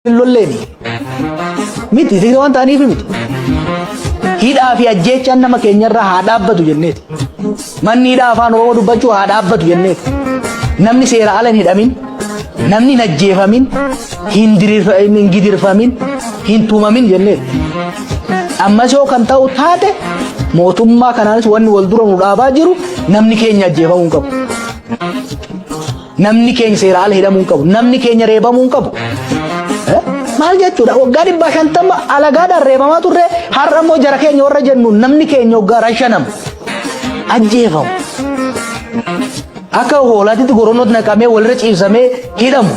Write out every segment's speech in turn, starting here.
Lolleeni miti Tigree waan ta'aniif miti hidhaa fi ajjeechaan nama keenyarraa haa dhaabbatu jenneeti. Manni hidhaa afaan Oromoo dubbachuu haa dhaabbatu jenneeti. Namni seera ala hin hidhamin, namni hin ajjeefamin, hin gidirfamin, hin tumamin jenneeti. Ammas yoo kan ta'u taate mootummaa kanaanis wanni wal dura nu dhaabaa jiru namni keenya ajjeefamuu hin qabu. Namni keenya seera ala hidhamuu hin qabu. Namni keenya reebamuu hin qabu. Maal jechuudha waggaa 550 alagaadhaan reebamaa turre har'a immoo jara keenya warra jennu namni keenya waggaa 5 ajjeefamu. Akka hoolaatitti goronnooti naqamee walirra ciibsamee hidhamu.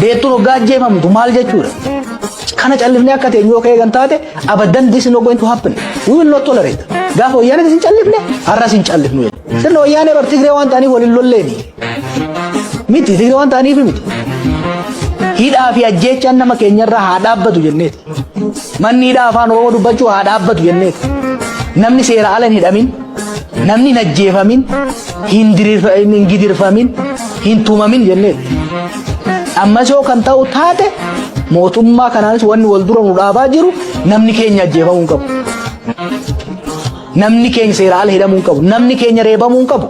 Deettuun waggaa ajjeefamtu maal jechuudha? Kana callifnee akka teenyoo ka'ee kan taate abaddan this is not going to happen. We will not tolerate. Gaafa wayyaanee sin callifne har'as hin callifnu. Sirna wayyaanee bar Tigree waan ta'aniif waliin lolleeni. Miti Tigree waan ta'aniif miti. Hidhaa fi ajjeechaan nama keenyarraa haa dhaabbatu jenneeti. Manni hidhaa afaan Oromoo dubbachuu haa dhaabbatu jenneeti. Namni seera ala hin hidhamin, namni hin ajjeefamin, hin gidirfamin, hin tumamin jenneeti. Ammas yoo kan ta'u taate mootummaa kanaanis wanni wal dura nu dhaabaa jiru namni keenya ajjeefamuu hin qabu. Namni keenya seera ala hidhamuu hin qabu. Namni keenya reebamuu hin qabu.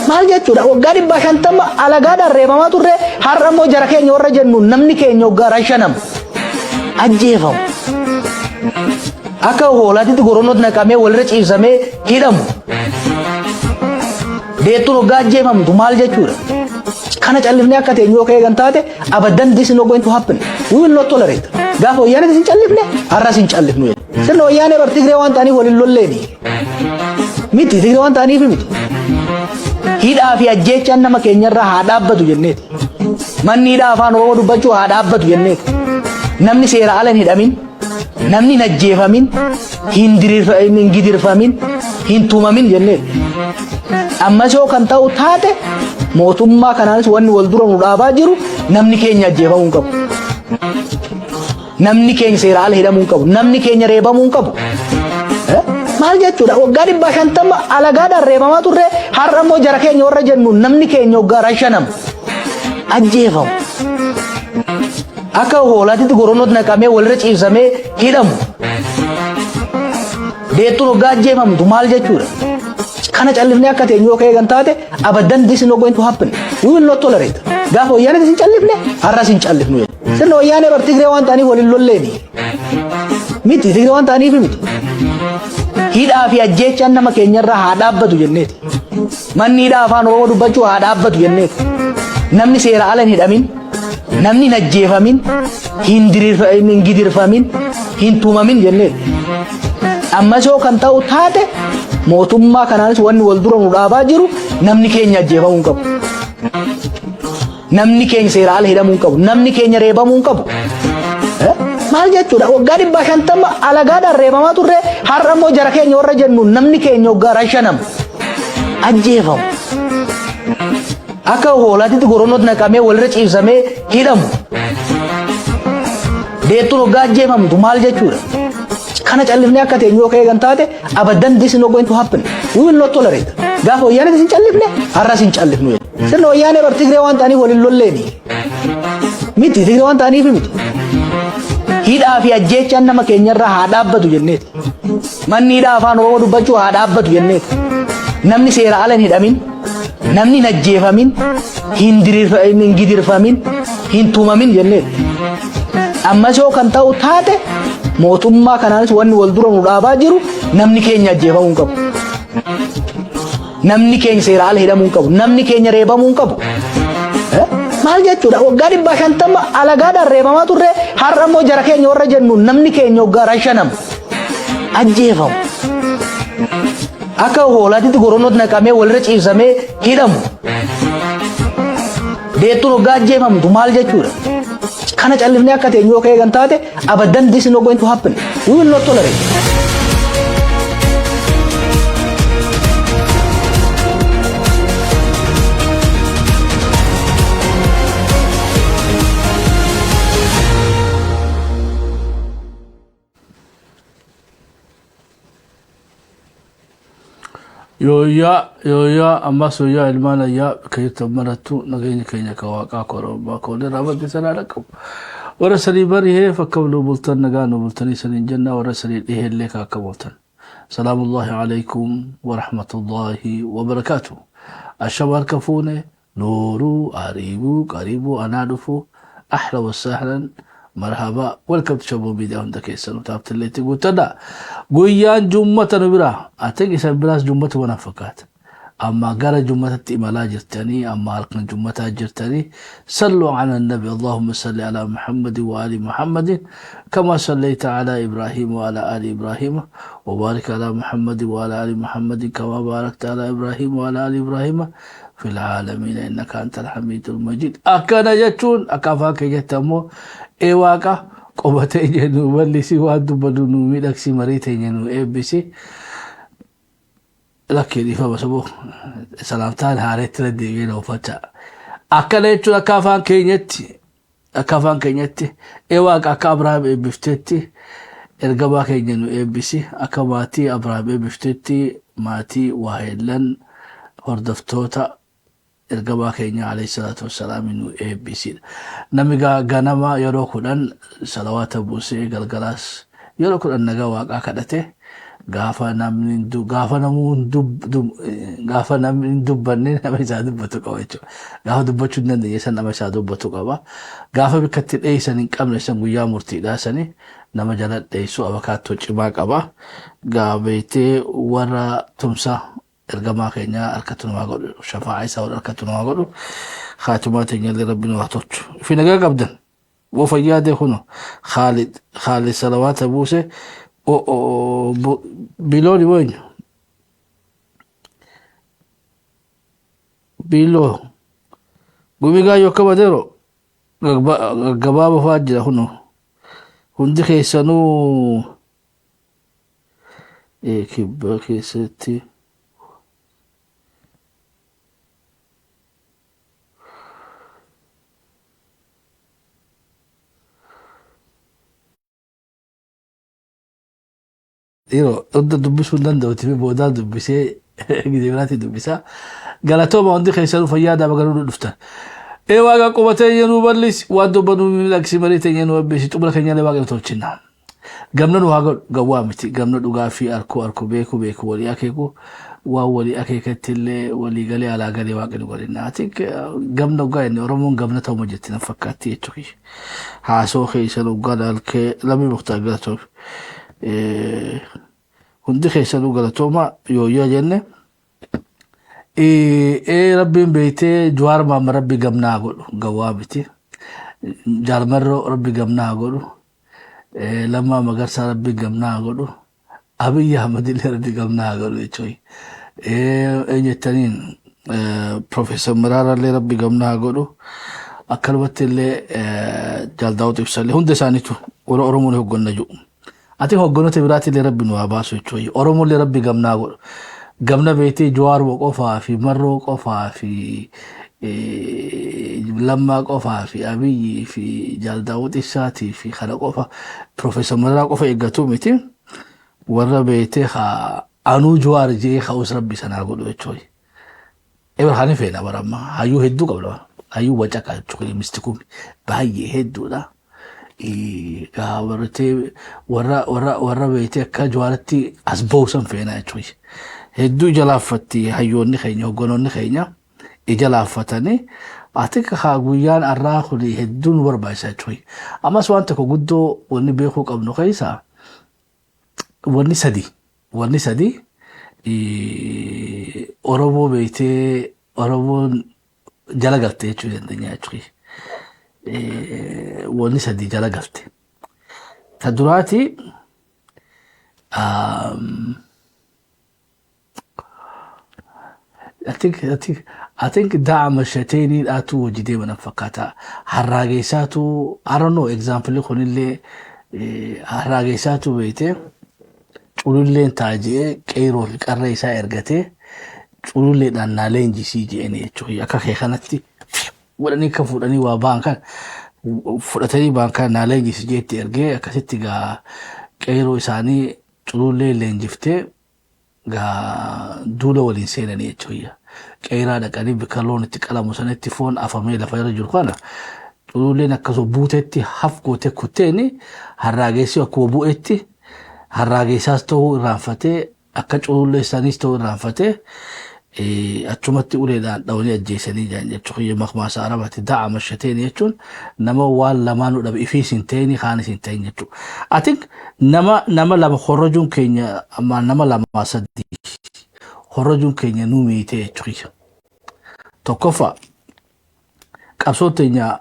Maal jechuudha waggaa 550 alagaadhaan reebamaa turre har'a immoo jara keenya warra jennu namni keenya waggaa 5 ajjeefamu. Akka hoolaatitti goronnooti naqamee walirra ciibsamee hidhamu. Deettuun waggaa ajjeefamtu maal jechuudha? Kana callifnee akka teenyoo ka'ee kan taate abaddan this is not going to happen. We will not tolerate. Gaafa wayyaanee sin callifne har'as hin callifnu. Sirna wayyaanee bar Tigree waan ta'aniif waliin lolleeni. Miti Tigree waan ta'aniif miti. Hidhaa fi ajjeechaan nama keenyarraa haa dhaabbatu jenneeti. Manni hidhaa afaan Oromoo dubbachuu haa dhaabbatu jenneeti. Namni seera ala hin hidhamin, namni hin ajjeefamin, hin gidirfamin, hin tumamin jenneeti. Ammas yoo kan ta'u taate mootummaa kanaanis wanni wal dura nu dhaabaa jiru namni keenya ajjeefamuu hin qabu. Namni keenya seera ala hidhamuu hin qabu. Namni keenya reebamuu hin qabu. Maal jechuudha waggaa 550 alagaadhaan reebamaa turre har'a immoo jara keenya warra jennu namni keenya waggaa 5 ajjeefamu. Akka hoolaatitti goronnooti naqamee walirra ciibsamee hidhamu. Deettuun waggaa ajjeefamtu maal jechuudha? Kana callifnee akka teenyoo ka'ee kan taate abaddan this is not going to happen. We will not tolerate. Gaafa wayyaanee sin callifne har'as hin callifnu. Sirna wayyaanee bar Tigree waan ta'aniif waliin lolleeni. Miti Tigree waan ta'aniif miti. Hidhaa fi ajjeechaan nama keenyarraa haa dhaabbatu jenneeti. Manni hidhaa afaan Oromoo dubbachuu haa dhaabbatu jenneeti. Namni seera ala hin hidhamin, namni hin ajjeefamin, hin gidirfamin, hin tumamin jenneeti. Ammas yoo kan ta'u taate mootummaa kanaanis wanni wal dura nu dhaabaa jiru namni keenya ajjeefamuu hin qabu. Namni keenya seera ala hidhamuu hin qabu. Namni keenya reebamuu hin qabu. Maal jechuudha waggaa 550 alagaadhaan reebamaa turre har'a immoo jara keenya warra jennu namni keenya waggaa 5 ajjeefamu. Akka hoolaatitti goronnooti naqamee walirra ciibsamee hidhamu. Deettuun waggaa ajjeefamtu maal jechuudha? Kana callifnee akka teenyoo ka'ee kan taate abaddan this is not going to happen. We will not tolerate. Gaafa wayyaanee sin callifne har'as hin callifnu. Sirna wayyaanee bar Tigree waan ta'aniif waliin lolleeni. Miti Tigree waan ta'aniif miti. Hidhaa fi ajjeechaan nama keenyarraa haa dhaabbatu jenneeti. Manni hidhaa afaan Oromoo dubbachuu haa dhaabbatu jenneeti. Namni seera ala hin hidhamin, namni hin ajjeefamin, hin gidirfamin, hin tumamin jenneeti. Ammas yoo kan ta'u taate mootummaa kanaanis wanni wal dura nu dhaabaa jiru namni keenya ajjeefamuu hin qabu. Namni keenya seera ala hidhamuu hin qabu. Namni keenya reebamuu hin qabu. Maal jechuudha waggaa 550 alagaadhaan reebamaa turre har'a immoo jara keenya warra jennu namni keenya waggaa 5 ajjeefamu. Akka hoolaatitti goronnooti naqamee walirra ciibsamee hidhamu. Deettuun waggaa ajjeefamtu maal jechuudha? Kana callifnee akka teenyoo ka'ee kan taate abaddan this is not going to happen. We will not tolerate. يا أما سويا المانا يا كي تمرتو نغيني كينيا كواقع كورو باكو رابط سنة لكم ورسلي بريه فكولو بلتن نغانو بلتني سنين جنة ورسلي إيه اللي كاكا بلتن سلام الله عليكم ورحمة الله وبركاته الشباب كفوني نورو قريبو أنا دفو أحلى وسهلا مرحبا welcome to شباب فيديو عندك يسلم تابت اللي تقول تدا قويان جمعة نبرا أتنك سبراس جمعة ونفقات أما قال جمعة إمالا جرتني أما ألقنا جمعة جرتني صلوا على النبي اللهم صل على محمد وآل محمد كما صليت على إبراهيم وعلى آل إبراهيم وبارك على محمد وعلى آل محمد كما باركت على إبراهيم وعلى آل إبراهيم في العالمين إنك أنت الحميد المجيد أكنا يجون أكافاك يتمو إيواكا قوبتي جنو وليسي وادو بدونو ميدكسي مريتي جنو إبسي لكن إفا بسبو سلامتان هاريت ردي جنو فتا أكنا يجون أكافان كينيتي إيواكا أكا أبراهيم إبفتتي إرقبا كينينو إبسي أكا ماتي أبراهيم إبفتتي ماتي واهلن هردفتوتا إرقبا كينيا عليه الصلاة والسلام إنو ABC نميغا غانما يروكودان صلوات بوسي غلغلاس يروكودان نغا واقع كدته غافا نمين دبني نميسا دبتو قويتو غافا دبتو نند يسان نميسا دبتو قوا غافا بكتل ايسان انقام نسان قويا مرتي داساني نما جلد ايسو أبكاتو چما قوا غابيتي ورا تمسا إرجما كينيا أركتون واقول شفاعة سوى أركتون واقول خاتمات ينجل ربنا وحطوت في نجا قبضن وفياده هنا خالد صلوات أبوسه بيلوني وين بيلو قومي يوكا بدرو قباب فاجر هنا هندي خيسانو كيبا خيستي ضد دبس ولند وتبي بودان دبسي جديراتي دبسا قالتو ما عندي خيسانو فيادا بقولوا دفتر اي واقع قوتين ينو بلس وادو بنو ملكسي مريتين ينو بيسي تبلا كنيا لواقع توچنا قمنا واقع قوامتي قمنا دغافي اركو بيكو ولي اكيكو ولي اكيكتله ولي غلي على غلي واقع غولنا اتيك قمنا غاين اورمون قمنا تو مجتنا فكاتي تشوي هاسو خيسانو قالك لمي مختاغاتو هندي خيسانو غلطوما يويا جنة ربي بيتي جوار ما ربي قمنا أقول قوابتي جارمرو ربي قمنا أقول لما مقرص ربي قمنا أقول أبي أحمد اللي ربي قمنا أقول يشوي إيه التانين بروفيسور مرارة اللي ربي قمنا أقول أكلمت اللي جالداوت يفصل هندي سانيتو ورمون هو قلنا جو أتي هو قلنا تبراتي اللي ربي نواباسو يشوي ورمون اللي ربي قمنا أقول قمنا بيتي جوار وقفا في مرو قفا في لما قفا في أبي في جالداوت الساتي في خلق قفا بروفيسور مرارة قفا إيقاتو ميتي ورا بيتي أنو جوار جي خوص ربي سنة أقول يشوي إبر خاني فينا برما هايو هدو قبلا هايو وجاك تشوي مستكومي بهاي هدو لا قابرتي ورا بيتي كجوارتي أسبوسن فينا يشوي هدو جلافتي هايوني خيني وقنوني خيني إجلافتني أعتقد خاقويان الراخلي هدون وربايسا يشوي أما سوانتكو قدو وني بيخو قبنو خيسا وني سدي أوروبو بيتي أوروبو جلقلتي يشوي الدنيا يشوي وني سدي جلقلتي تدراتي I think دعم الشتيني الاتو وجدي منفقاتا حراقيساتو I don't know example يخون اللي حراقيساتو بيتي قولوا اللي انتاجي كيرو في قريسا ارغتي قولوا اللي دانا لينجي سيجي اني يتوهي اكا خيخانتي ولاني كفوراني وابانكا فرطاني بانكا نالينجي سيجي ارغي اكا ستيغا كيرو إساني قولوا اللي لينجفتي duula waliin seenanii jechuudha. Qeeraa dhaqanii bakka loon itti qalamu sanatti foon afamee lafa irra jiru kana cululleen akkasuma buuteetti haf gootee kutteeni harraageessi akkuma bu'eetti harraageessaas ta'uu irraanfatee akka culullee isaaniis ta'uu irraanfatee achumatti uleedhaan dhawanii ajjeesanii jiran jechuudha. Maqmaasa Arabaatti da'a mashateen jechuun nama waan lamaanuu dhabe ifiis hin ta'in kaanis hin ta'in jechuudha. I think nama lama horrojuun keenya amma nama lama sadii horrojuun keenya nuu miitee jechuudha. Tokkoffaa qabsoo teenya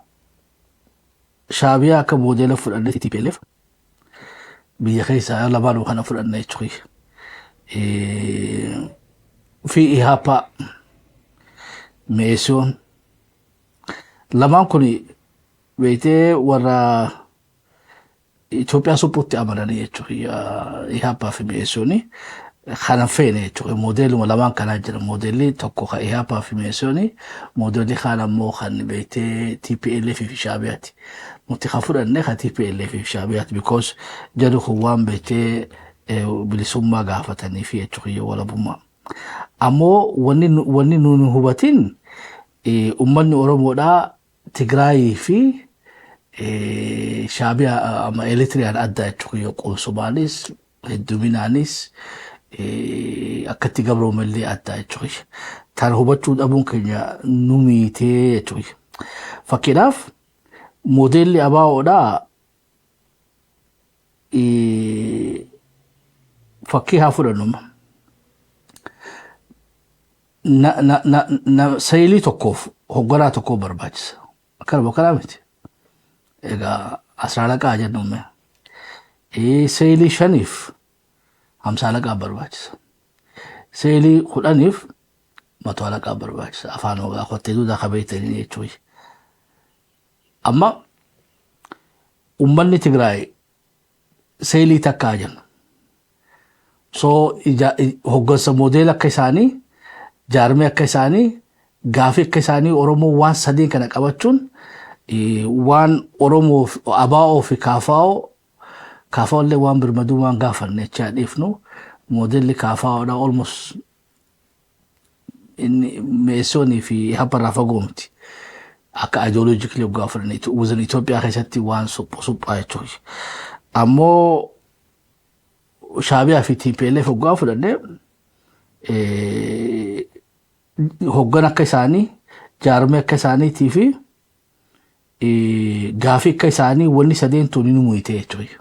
Shaabiyaa akka moodeela fudhannee TPLF biyya keessaa lamaanuu kana fudhannee jechuudha. في إيهابا ميسون لما كوني بيتي ورا إثيوبيا سبوتي أمرني يتوي إيهابا في ميسوني خان فين يتوي موديل ولما كان أجر موديلي تكو إيهابا في ميسوني موديلي خان مو خان بيتي TPLF في شعبياتي متخافون أنها TPLF في شعبيات because جدو خوان بيتي بلسوما قافتني في يتوي ولا بما Ammoo wanni nuuni hubatin ummanni Oromoodhaa Tigraayii fi Shaabiyaa ama Eritiriyaan adda jechuudha. Qoosumaanis hedduminaanis akkatti gabroomallee adda jechuudha. Tan hubachuu dhabuun keenya nu miitee jechuudha. Fakkiidhaaf moodeelli ABO'dhaa fakkii haa fudhannuma. Sayilii tokkoof hogganaa tokkoof barbaachisa. Akkanuma kanaa miti. Egaa asraalaqaa jennumme. Sayilii shaniif hamsaalaqaa barbaachisa. Sayilii kudhaniif mataalaqaa barbaachisa. Afaan ogaa qottee duudaa qabeetanii jechuudha. Amma ummanni Tigraay sayilii takkaa jenna. So hoggansa moodeela akka isaanii jaarmee akka isaanii gaafii akka isaanii Oromoo waan sadeen kana qabachuun waan Oromoo ABO fi KFO illee waan birmaduu waan gaafanne jechaa dhiifnu moodelli KFO'dha almost inni Meesonii fi Haparraa fagoo miti akka ideologically gaafanne wuzan Itoophiyaa keessatti waan suphaa jechuudha. Ammoo Shaabiyaa fi TPLF gaafadhe hoggan akka isaanii jaarmee akka isaaniitii fi gaafii akka isaanii wanni sadeen tuni nu mu'ite jechuudha.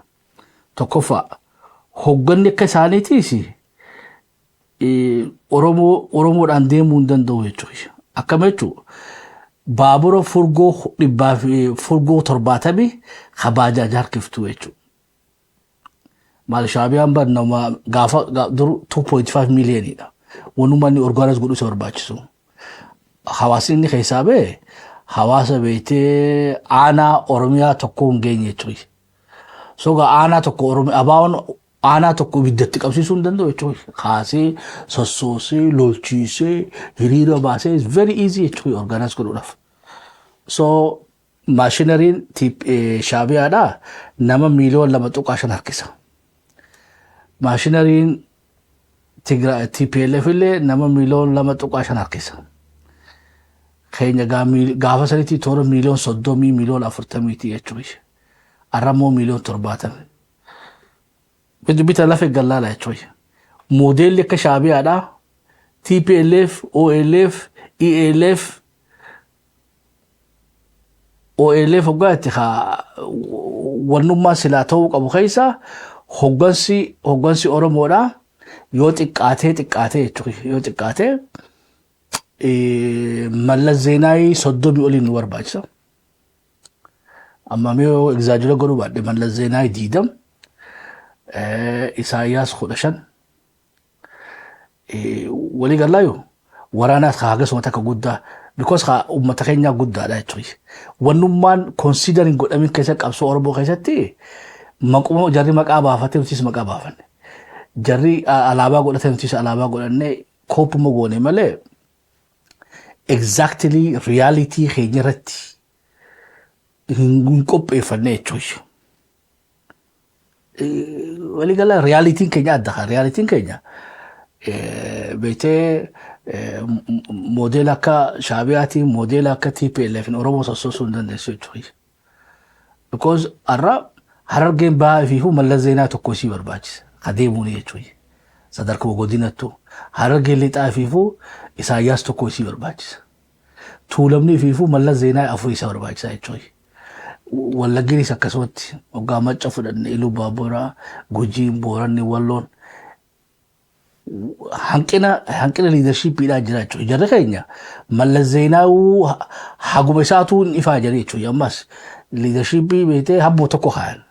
Tokkoffaa hogganni akka isaaniitiis Oromoodhaan deemuu hin danda'u jechuudha. Akkam jechuudha baabura furgoo dhibbaa fi furgoo 70 kabaajaa harkiftuu jechuudha. Maal Shaabiyaan barnama gaafa 2.5 miliyoonidha. Wanumanni orgaanas godhu isa barbaachisu. Hawaasni inni keessaa ba'e hawaasa beetee aanaa Oromiyaa tokko hin geenye jechuudha. So aanaa tokko Oromiyaa ABO'n aanaa tokko ibiddatti qabsiisuu hin danda'u jechuudha. Kaasee sossoosee lolchiisee hiriira baasee is very easy jechuudha orgaanas godhuudhaaf. So maashinariin Shaabiyaadhaa nama miliyoona 2.5 harkisa. Maashinariin TPLF illee nama miliyoona 2.5 harkisa. Keenya gaafa sanitti toora miliyoona 30 miliyoona 40 jechuudha. Arramoo miliyoona 70. Bita lafa gallaala jechuudha. Moodeelli akka Shaabiyaadhaa TPLF, OLF, ELF hoggaatti wannummaa silaa ta'uu qabu keessaa hoggansi Oromoodhaa yoo xiqqaatee jechuudha. Yoo xiqqaatee Mallas Zeenaawii 30 oliin nu barbaachisa. Amma yoo egzaajila godhuu baadhe Mallas Zeenaawii 20, Isaayyaas 15. Walii gallaayu waraanaas haagasuma takka guddaa because uummata keenyaa guddaadha jechuudha. Wannummaan considering godhamin keessa qabsoo Oromoo keessatti maquma jarri maqaa baafatee nutis maqaa baafanne. Jarri alaabaa godhatee nutis alaabaa godhannee koopuma goone malee exactly reality keenya irratti hin qopheeffanne jechuudha. Walii gala realitiin keenya adda. Realitiin keenya beete modela ka shabiati modela ka TPLF in Oromo sossoosuu hin dandeessu jechuudha. Because arra harargeen ba'aa fi Mallas Zeenaa tokko isii barbaachisa. Adeemuun jechuudha. Sadarkaa godinattu harargeen lixaa fi Isaayyaas tokko isii barbaachisa. Tuulamni fi Mallas Zeenaa afur isa barbaachisa jechuudha. Wallaggiinis akkasumatti waggaa macca fudhanne Iluu Baaboraa Gujiin Booranni Walloon hanqina leadershipidha jira jechuudha. Jarri keenya Mallas Zeenaa haguma isaatu ifaa jira jechuudha. Ammas leadershipii beetee habboo tokko kaayan.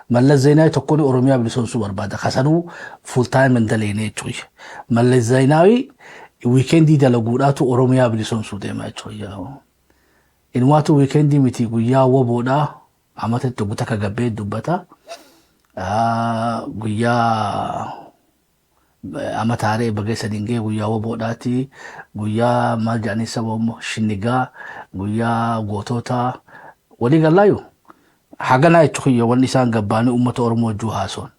Mallas Zeenaa tokkoon Oromiyaa bilisoomsuu barbaada. Kasanuu full time mandaleene jechuudha. Mallas Zeenaa weekendii dalaguudhaatu Oromiyaa bilisoomsuu deema jechuudha. Inwaatu weekendii miti guyyaa woboodhaa amatatti gutaka gabbee dubbata. Guyyaa amataaree bageessa dingee guyyaa woboodhaati. Guyyaa maal jedhanii sababmoo shinnigaa guyyaa gootota walii gallaayu. Haganaa jechuudha wanni isaan gabbaanii uummata Oromoo wajjuu haasoon.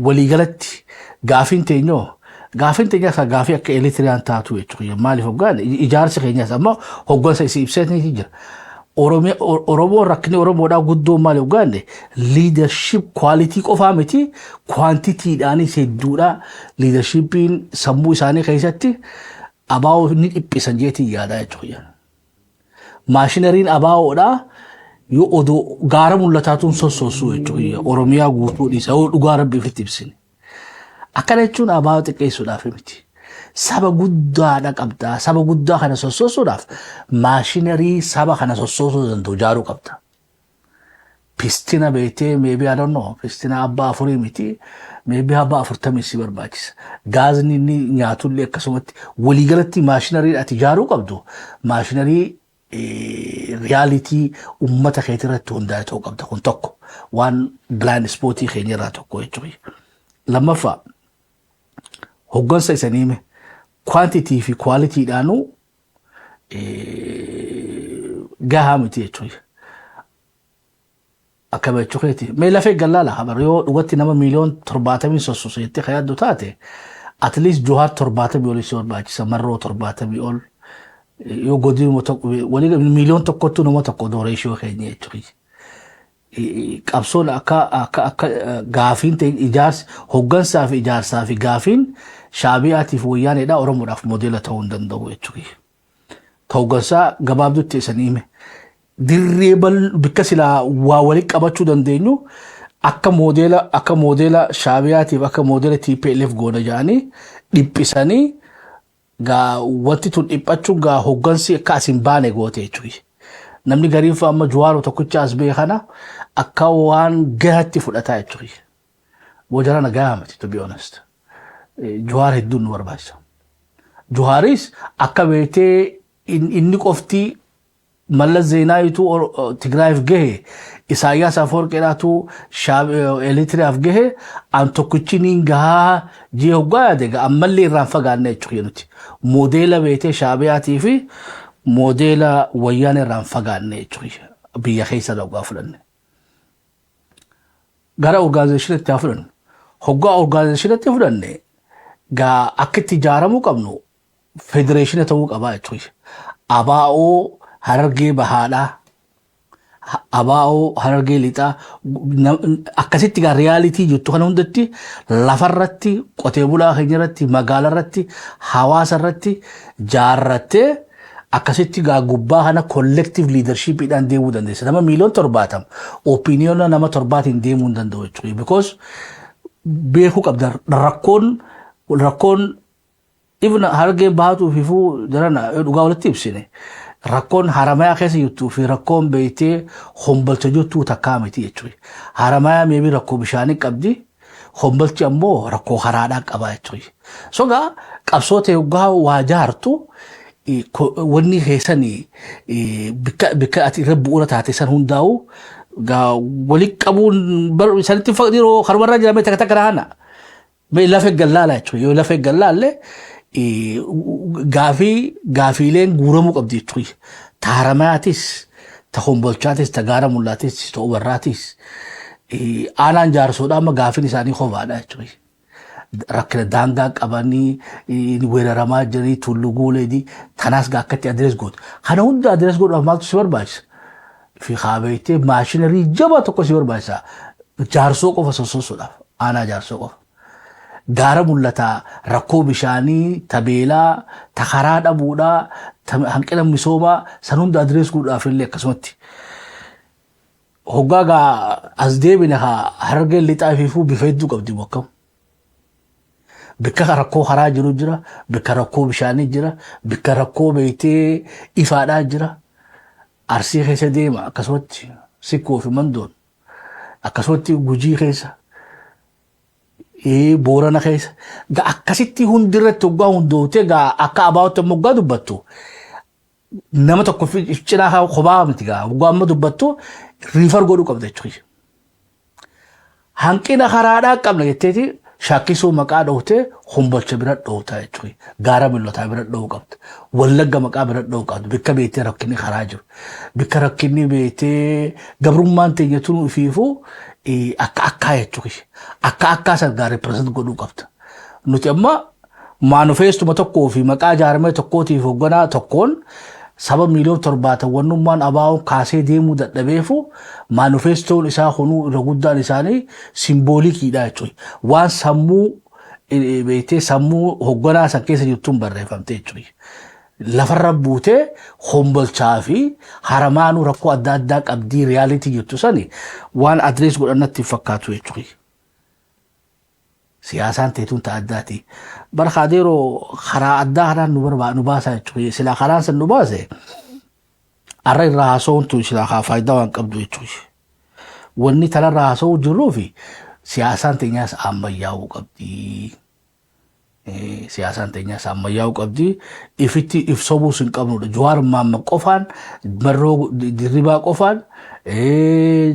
Walii galatti gaafiin teenyoo gaafii akka Eritiriyaan taatu jechuudha. Maaliif hoggaan ijaarsa keenyaas amma hoggansa isii ibseetni jira. Oromoo rakkinni Oromoodhaa guddoo maali hoggaanne leadership quality qofaa miti quantitiidhaanis hedduudha. Leadershipiin sammuu isaanii keessatti abaa'oo ni dhiphisan jeetii yaadaa jechuudha. Maashinariin abaa'oodhaa yoo odoo gaara mul'ataatuun sossoosuu jechuudha. Oromiyaa guutuu dhiisa yoo dhugaa rabbiif itti ibsine. Akkana jechuun abaa'oo xiqqeessuudhaaf miti. Saba guddaadha qabda. Saba guddaa kana sossoosuudhaaf maashinarii saba kana sossoosuu danda'u ijaaruu qabda. Pistina beetee maybe I don't know pistina abbaa afurii miti maybe abbaa 40 si barbaachisa. Gaazni inni nyaatullee akkasumatti waliigalatti maashinarii ati ijaaruu qabdu maashinarii reality ummata keetii irratti hundaa'e ta'uu qabda. Kun tokko waan blind spootii keenya irraa tokko jechuudha. Lammaffaa hoggansa isaniime quantity fi quality dhaanu gahaa miti jechuudha. Akka beechukeeti mee lafee gallaala habar yoo dhugatti nama miliyoon 70 sossoseetti kayaddu taate at least Johaar 70 ol si barbaachisa marroo 70 ol yoo godinuma tokko walii miliyoon tokkottu nama tokko dooreeshoo keenya jechuudha. Qabsoon akka gaafiin ta'in ijaarsa hoggansaa fi ijaarsaa fi gaafiin shaabiyaatiif wayyaaneedha Oromoodhaaf modeela ta'uu hin danda'u jechuudha. Hoggansaa gabaabdutti isaniime dirree bikka silaa waa waliin qabachuu dandeenyu akka modeela shaabiyaatiif akka modeela TPLF goona jedhanii dhiphisanii wanti tun dhiphachuun hoggansi akka asin baane goote jechuudha. Namni gariif amma Juwaaroo tokkicha as bee kana akka waan gahatti fudhataa jechuudha. Boojara nagaa miti to be honest. Juwaar hedduun nu barbaachisa. Juwaaris akka beetee inni qofti Mallas Zeenaayitu Tigraayiif gahe Isaayyaas Afwerqiidhaatu Eritiriyaaf gahe an tokkichiniin gahaa jee hoggaa yaade ammallee irraan fagaanne jechuudha nuti. Modeela beetee shaabiyaatii fi modeela wayyaanee irraan fagaanne jechuudha. Biyya keessa dhuggaa fudhanne. Gara organizationatti haa fudhannu. Hoggaa organizationatti fudhanne akka itti ijaaramuu qabnu federeeshina ta'uu qabaa jechuudha. Abaa'oo Harargee bahaadhaa abaa'oo Harargee lixaa akkasitti realitii jettu kana hundatti lafarratti qotee bulaa keenya irratti magaalaa irratti hawaasa irratti jaarrattee akkasitti gubbaa kana collective leadership idhaan deemuu dandeessa. Nama miliyoon 70 opiniona nama 7 deemuu hin danda'u jechuudha. Because beekuu qabda rakkoon even Harargee bahaatu fifuu darana dhugaa walitti ibsine. Rakkoon Haramayaa keessa jirtuu fi rakkoon beeytee hombolcha jirtuu takkaa miti jechuudha. Haramayaa meebii rakkoo bishaanii qabdi, hombolchi ammoo rakkoo haraadhaa qaba jechuudha. So qabsoota yoggaa waa jaartu wanni keessanii bikka ati irra bu'uura taate san hundaa'u walii qabuun sanitti yeroo karumarraa jiramee takka takka raana. Lafee gallaala jechuudha. Yoo lafee gallaallee gaafiileen guuramuu qabdi jechuudha. Ta Haramaayatis, ta hombolchaatis, ta gaara mul'aatis, ta ubarraatis aanaan jaarsoodhaa amma gaafiin isaanii qofaadha jechuudha. rakkina daangaa qabanii weeraramaa jiranii tulluu guuleedii tanaas akkatti adrees godhu. Kana hunda adrees godhuuf maaltu si barbaachisa? Fi haabeetee maashinarii jabaa tokko si barbaachisa. Jaarsoo qofa sossosuudhaaf aanaa jaarsoo qofa. Gaara mul'ataa rakkoo bishaanii tabeelaa takaraa dhabuudhaa hanqina misoomaa san hunda adrees godhuudhaaf illee akkasumatti. Hoggaa as deebine hargee lixaa fiifuu bifa hedduu qabdi bokkam. Bikka rakkoo karaa jiru jira, bikka rakkoo bishaanii jira, bikka rakkoo beeytee ifaadhaa jira. Arsii keessa deema akkasumatti sikkoo fi mandoon akkasumatti Gujii keessa Boorana keessa akkasitti hundirratti hoggaa hundootee akka abaawwatti moggaa dubbattu nama tokko cinaa kophaa miti hoggaa amma dubbattu riifar godhuu qabda jechuudha. Hanqina karaadhaa qabna jetteeti shakkisuu maqaa dhootee humbalcha bira dhootaa jechuudha. Gaara mil'ataa bira dhoohu qabda. Wallagga maqaa bira dhoohu qabda. Bikka beetee rakkinni karaa jiru. Bikka rakkinni beetee gabrummaan teenya tunu ifiifuu akka jechuudha. Akka sargaa represent godhuu qabda. Nuti amma maanifeestuma tokkoo fi maqaa jaarmee tokkootiif hoogganaa tokkoon saba miliyoon 70 abaa'oon kaasee deemuu dadhabeefu maanifeestoon isaa kunuu irra guddaan isaanii simboolikiidha jechuudha. Waan sammuu beetee sammuu hoogganaa san keessa jirtuun barreeffamte jechuudha. Lafarra buutee hombolchaa fi haramaanuu rakkoo adda addaa qabdii riyaalitii jirtu sani waan adrees godhannatti fakkaatu jechuudha. Siyaasaan teetuun ta'a addaati. Barkaadeeroo karaa addaa kanaan nu baasa jechuudha. Silaa karaan san nu baase arra irraa haasa'uuntu silaa faayidaa waan qabdu jechuudha. Wanni tanarraa haasa'uu jirruu fi siyaasaan teenyaas ammayyaa'uu qabdi. Siyaasaan teenyaas ammayyaa'uu qabdi. Ifitti ibsobuu hin qabnudha. Jawaar Mohaammed qofaan, Marroo Dirribaa qofaan,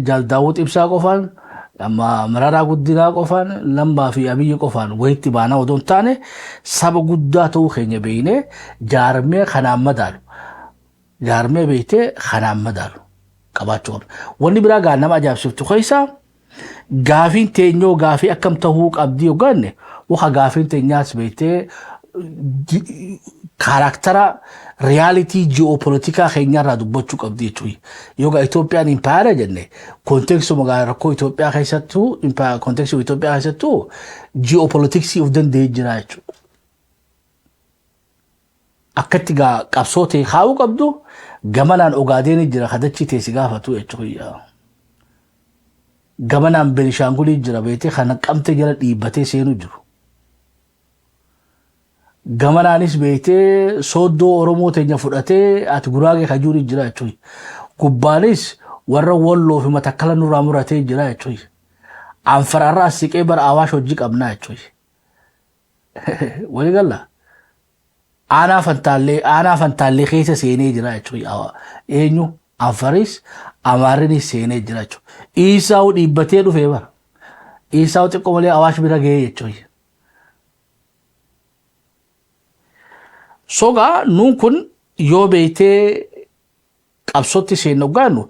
Jaaldaawwit Ibsaa qofaan, amma Mararaa Guddinaa qofaan, Lambaa fi Abiyyi qofaan wayitti baanaa odoo hin taane saba guddaa ta'uu keenya beeknee jaarmee kanaan madaalu. Jaarmee beektee kanaan madaalu qabaachuu qabna. Wanni biraa nama ajaa'ibsiiftu keessaa gaafiin teenyoo gaafii akkam ta'uu qabdii yookaan waxa gaafiin teenyaas beektee karaktera realitii geopolitikaa keenyarraa dubbachuu qabdi jechuudha. Yoga Itoophiyaan impaayara jenne kontekstuma rakkoo Itoophiyaa keessattuu kontekstuma Itoophiyaa keessattuu geopolitiksii of danda'ee jira jechuudha. Akkatti qabsoo ta'e kaa'uu qabdu gamanaan Ogaadeen jira kadachi teessi gaafatu jechuudha. Gamanaan Benishaangulii jira beektee kan qabte jala dhiibbatee seenuu jiru. Gamanaanis beektee Sooddoo Oromoo teenya fudhatee ati Guraagee kajuuri jira jechuudha. Gubbaanis warra Walloo fi Matakkala nurraa muratee jira jechuudha. Anfararraa siqee bara Awaash hojii qabnaa jechuudha. Walii galla. Aanaa fantaallee keessa seenee jira jechuudha. Eenyu Anfaris Amaarinis seenee jira jechuudha. Isaa'u dhiibbatee dhufee bara. Isaa'u xiqqoo malee Awaash bira gahee jechuudha. Sogaa nuun kun yoo beektee qabsootti seenuu gaanu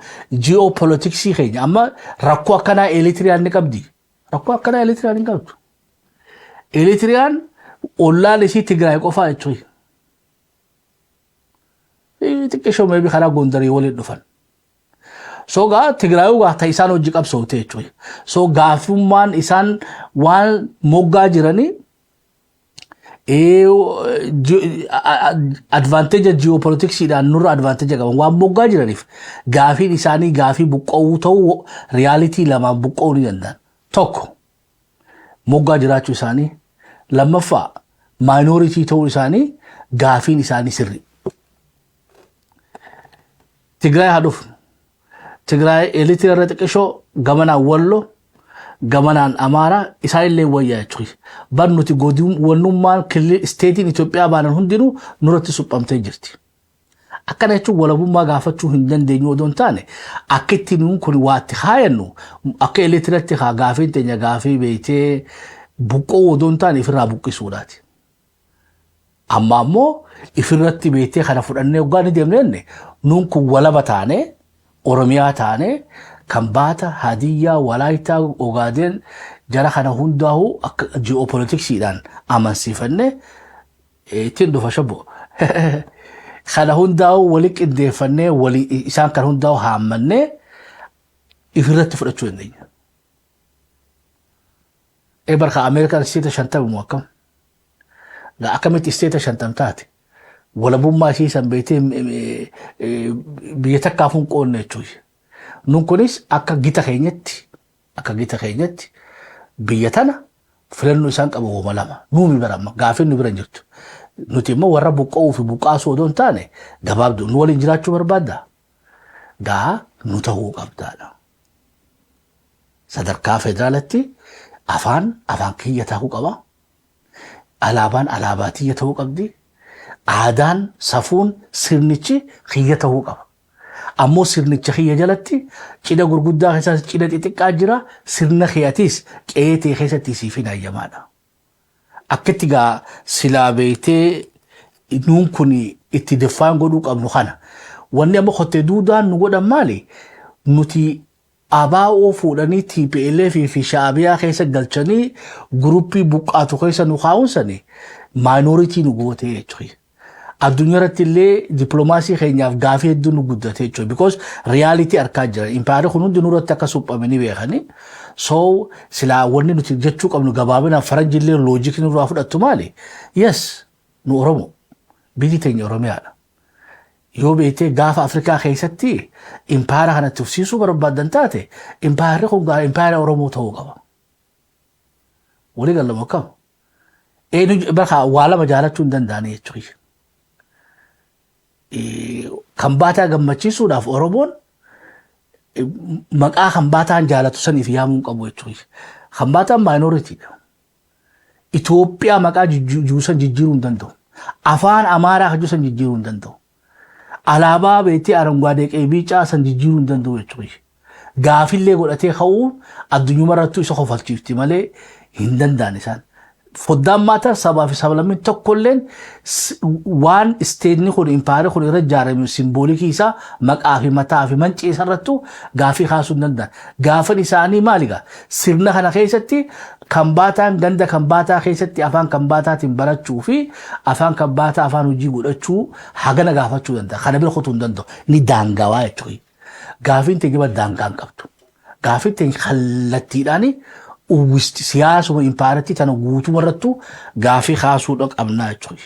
geopolitiksii keenya amma rakkoo akkanaa Eritiyaan ni qabdi. Rakkoo akkanaa Eritiyaan hin qabdu. Eritiriyaan ollaan isii Tigraay qofaa jechuudha. Xiqqeeshoo meebii karaa Gondarii waliin dhufan. Sogaa Tigraayuu gaata isaan hojii qabsootee jechuudha. So gaafummaan isaan waan moggaa jiranii advantage geopolitiksiidhaan nurra advantage qaban waan moggaa jiraniif gaafiin isaanii gaafii buqqa'uu ta'uu realitii lamaan buqqa'uu ni danda'an. Tokko moggaa jiraachuu isaanii, lammaffaa minority ta'uu isaanii gaafiin isaanii sirri. Tigraay haa dhufu. Tigraay Eritiriyaa irra xiqqeeshoo gamanaan Walloo gamanaan Amaaraa isaan illee wayyaa jechuudha. Bar nuti wannummaan isteetiin Itoophiyaa baanan hundinuu nuratti suphamtee jirti. Akkana jechuun walabummaa gaafachuu hin dandeenyu odoo hin taane akka itti nuun kun waatti haayannu akka Eritiriyaatti gaafiin teenya gaafii beektee buqqoo odoo hin taane ifirraa buqqisuudhaati. Amma ammoo ifirratti beektee kana fudhannee hoggaa ni deemnee nuun kun walaba taane Oromiyaa taane Kambaata, Hadiyyaa, Walaayitaa, Ogaadeen jara kana hundaa'u akka geopolitiksiidhaan amansiifanne ittiin dhufa shabbo. Kana hundaa'u wali qindeeffannee isaan kan hundaa'u haammannee ifirratti fudhachuu dandeenya. Barka Ameerikaan isteeta 50 moo akkam? Akkamitti isteeta 50 taate? Walabummaa ishii san beetee biyya takkaafuun qoonne jechuudha. Nun kunis akka gita keenyatti biyya tana filannoo isaan qabu wama lama. Nuumi barama gaafin nu biran jirtu. Nuti immoo warra buqqa'uu fi buqqaasuu odoo hin taane gabaabduu nu waliin jiraachuu barbaadda. Gaa nu ta'uu qabdaadha. Sadarkaa federaalatti afaan kiyya ta'uu qaba. Alaabaan alaabaa tiyya ta'uu qabdi. Aadaan safuun sirnichi kiyya ta'uu qaba. Ammoo sirnicha kiyya jalatti cidha gurguddaa keessatti cidha xixiqqaa jira. Sirna kiyyatis qeetee keessatti siif hin hayyamaadha. Akkatti gaa silaa beeytee nuun kun itti defaan godhuu qabnu kana. Wanni amma qottee duudaan nu godhan maali? Nuti ABO fuudhanii TPLF fi Shaabiyaa keessa galchanii guruppii buqqaatu keessa nu kaa'uunsanii minority nu goote jechuudha. Addunyaa irratti illee dippiloomaasii keenyaaf gaafii hedduu nu guddate jechuudha. Because reality arkaa jira. Impaayirri kun hundi nurratti akka suphamanii beekanii. So silaa wanni nuti jechuu qabnu gabaabinaan faranji illee loojikii nurraa fudhattu maali? Yes, nu Oromo. Biyyi teenya Oromiyaadha. Yoo beetee gaafa Afrikaa keessatti impaayira kana tufsiisuu barbaadan taate impaayirri kun impaayira Oromoo ta'uu qaba. Walii gallamu akkam? Bakka waa lama jaalachuu hin danda'anii jechuudha. Kan baataa gammachiisuudhaaf Oromoon maqaa kan baataan jaalatu saniif yaamuu qabu jechuudha. Kan baataan minoritiidha. Itoophiyaa maqaa juusan jijjiiruu hin danda'u. Afaan Amaaraa kan juusan jijjiiruu hin danda'u. Alaabaa beetee arangaadee qeebiicaa san jijjiiruu hin danda'u jechuudha. Gaafillee godhatee ka'uu addunyuma irrattuu isa kofalchiifti malee hin danda'an isaan. Foddaan maata sabaa fi sablammiin tokkolleen waan isteetni kun impaayirri kun irra ijaarame simboolikii isaa maqaa fi mataa fi mancii isarrattu gaafii kaasuu hin danda'an. Gaafan isaanii maaligaa? Sirna kana keessatti kan baataan ganda kan baataa keessatti afaan kan baataatiin barachuu fi afaan kan baataa afaan hojii godhachuu hagana gaafachuu danda'a. Kana bira kutuu hin danda'u. Ni daangawaa jechuudha. Gaafiin teenya daangaa hin qabdu. Gaafiin teenya kallattiidhaanii uwwisti siyaasuma impaayirratti tana guutuma irrattu gaafii kaasuudha qabnaa jechuudha.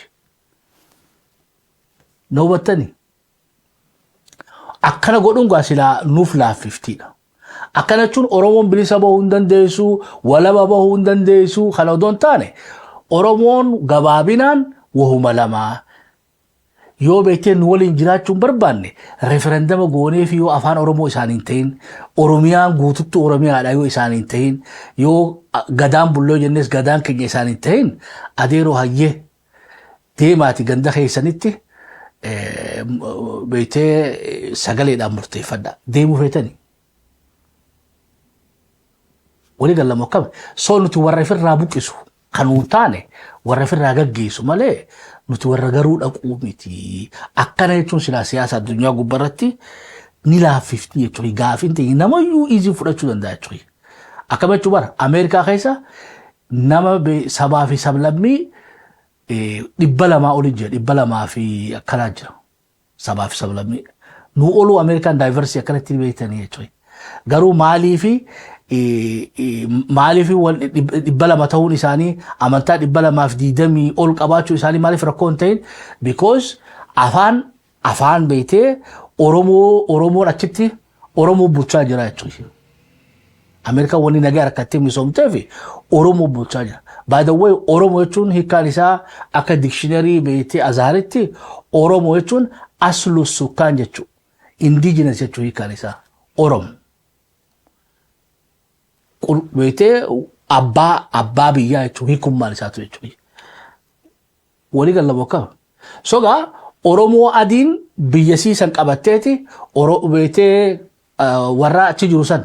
Na hubattanii? Akkana godhuun silaa nuuf laaffiftiidha. Akkana jechuun Oromoon bilisa bahuu hin dandeessu, walaba bahuu hin dandeessu kana odoo hin taane Oromoon gabaabinaan wahuma lamaa. Yoo beekteen nu waliin jiraachuu hin barbaanne referendama goonee fi yoo afaan Oromoo isaan hin ta'in Oromiyaan guututtu Oromiyaadha yoo isaan hin ta'in yoo gadaan bulloo jennes gadaan keenya isaan hin ta'in adeeroo hayyee deemaati ganda keessanitti beektee sagaleedhaan murteeffadha deemuu feetanii. Walii gallamu akkami? Soo nuti warra ifirraa buqqisu kan nuun taane warra ifirraa gaggeessu malee nuti warra garuu dhaquu miti. Akkana jechuun silaa siyaasa addunyaa gubbarratti ni laaffifti jechuudha. Gaafiin ta'e namayyuu iizii fudhachuu danda'a jechuudha. Akkama jechuun bara Ameerikaa keessa nama sabaa fi sablammii 200 olii jira. 200 fi akkanaa jira. Sabaa fi sablammii. Nu oluu Ameerikaan daayivarsii akkanatti beektanii jechuudha. Garuu maaliifi 200 ta'uun isaanii amantaa 220 ol qabaachuu isaanii maaliif rakkoo hin ta'in? Because afaan beektee Oromoon achitti Oromoo bulchaa jira jechuudha. Ameerikaan wanni nagaa harkatti misoomtee fi Oromoo bulchaa jira. By the way, Oromoo jechuun hiikaan isaa akka dictionary beektee Azaaritti Oromoo jechuun aslu sukkaan jechuudha. Indigenous jechuudha hiikaan isaa Oromoo. Beektee abbaa biyyaa jechuun hiikummaan isaatu jechuudha. Walii gallamu akkam? Sogaa Oromoo adiin biyya siisan qabatteeti beektee warra achi jiru san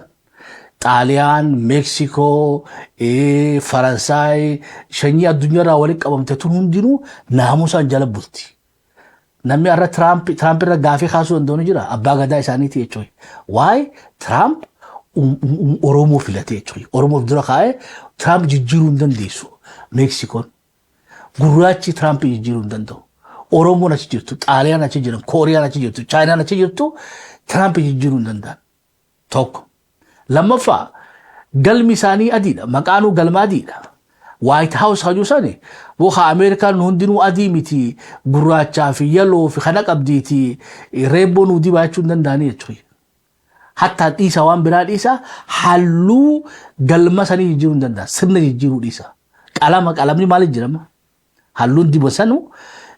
Xaaliyaan, Meeksikoo, Faransaay, shanyii addunyaarraa walitti qabamte tun hundinuu naamusaan jala bulti. Namni irra Tiraamp irra gaafii kaasuu danda'u jira abbaa gadaa isaaniiti jechuudha. Waa'ee Tiraamp Oromoo filatee jechuudha. Oromoof dura kaa'ee Tiraamp jijjiiruu hin dandeessu. Meeksikoon gurraachi Tiraamp jijjiiruu hin danda'u. Oromoon achi jirtu, Xaaliyaan achi jiran, Kooriyaan achi jirtu, Chaayinaan achi jirtu Tiraamp jijjiiruu hin danda'an. Tokko. Lammaffaa galmi isaanii adiidha. Maqaanuu galma adiidha. White House hajuu sani waxa Amerikaan hundinuu adii miti gurraachaa fi yeloo fi kana qabdiiti reebboon udii baachuu hin danda'anii jechuudha. Hatta dhiisa waan biraa dhiisa halluu galma sanii jijjiiruu hin danda'an. Sirna jijjiiruu dhiisa. Qalamni maal jedhama? Halluun dibasanu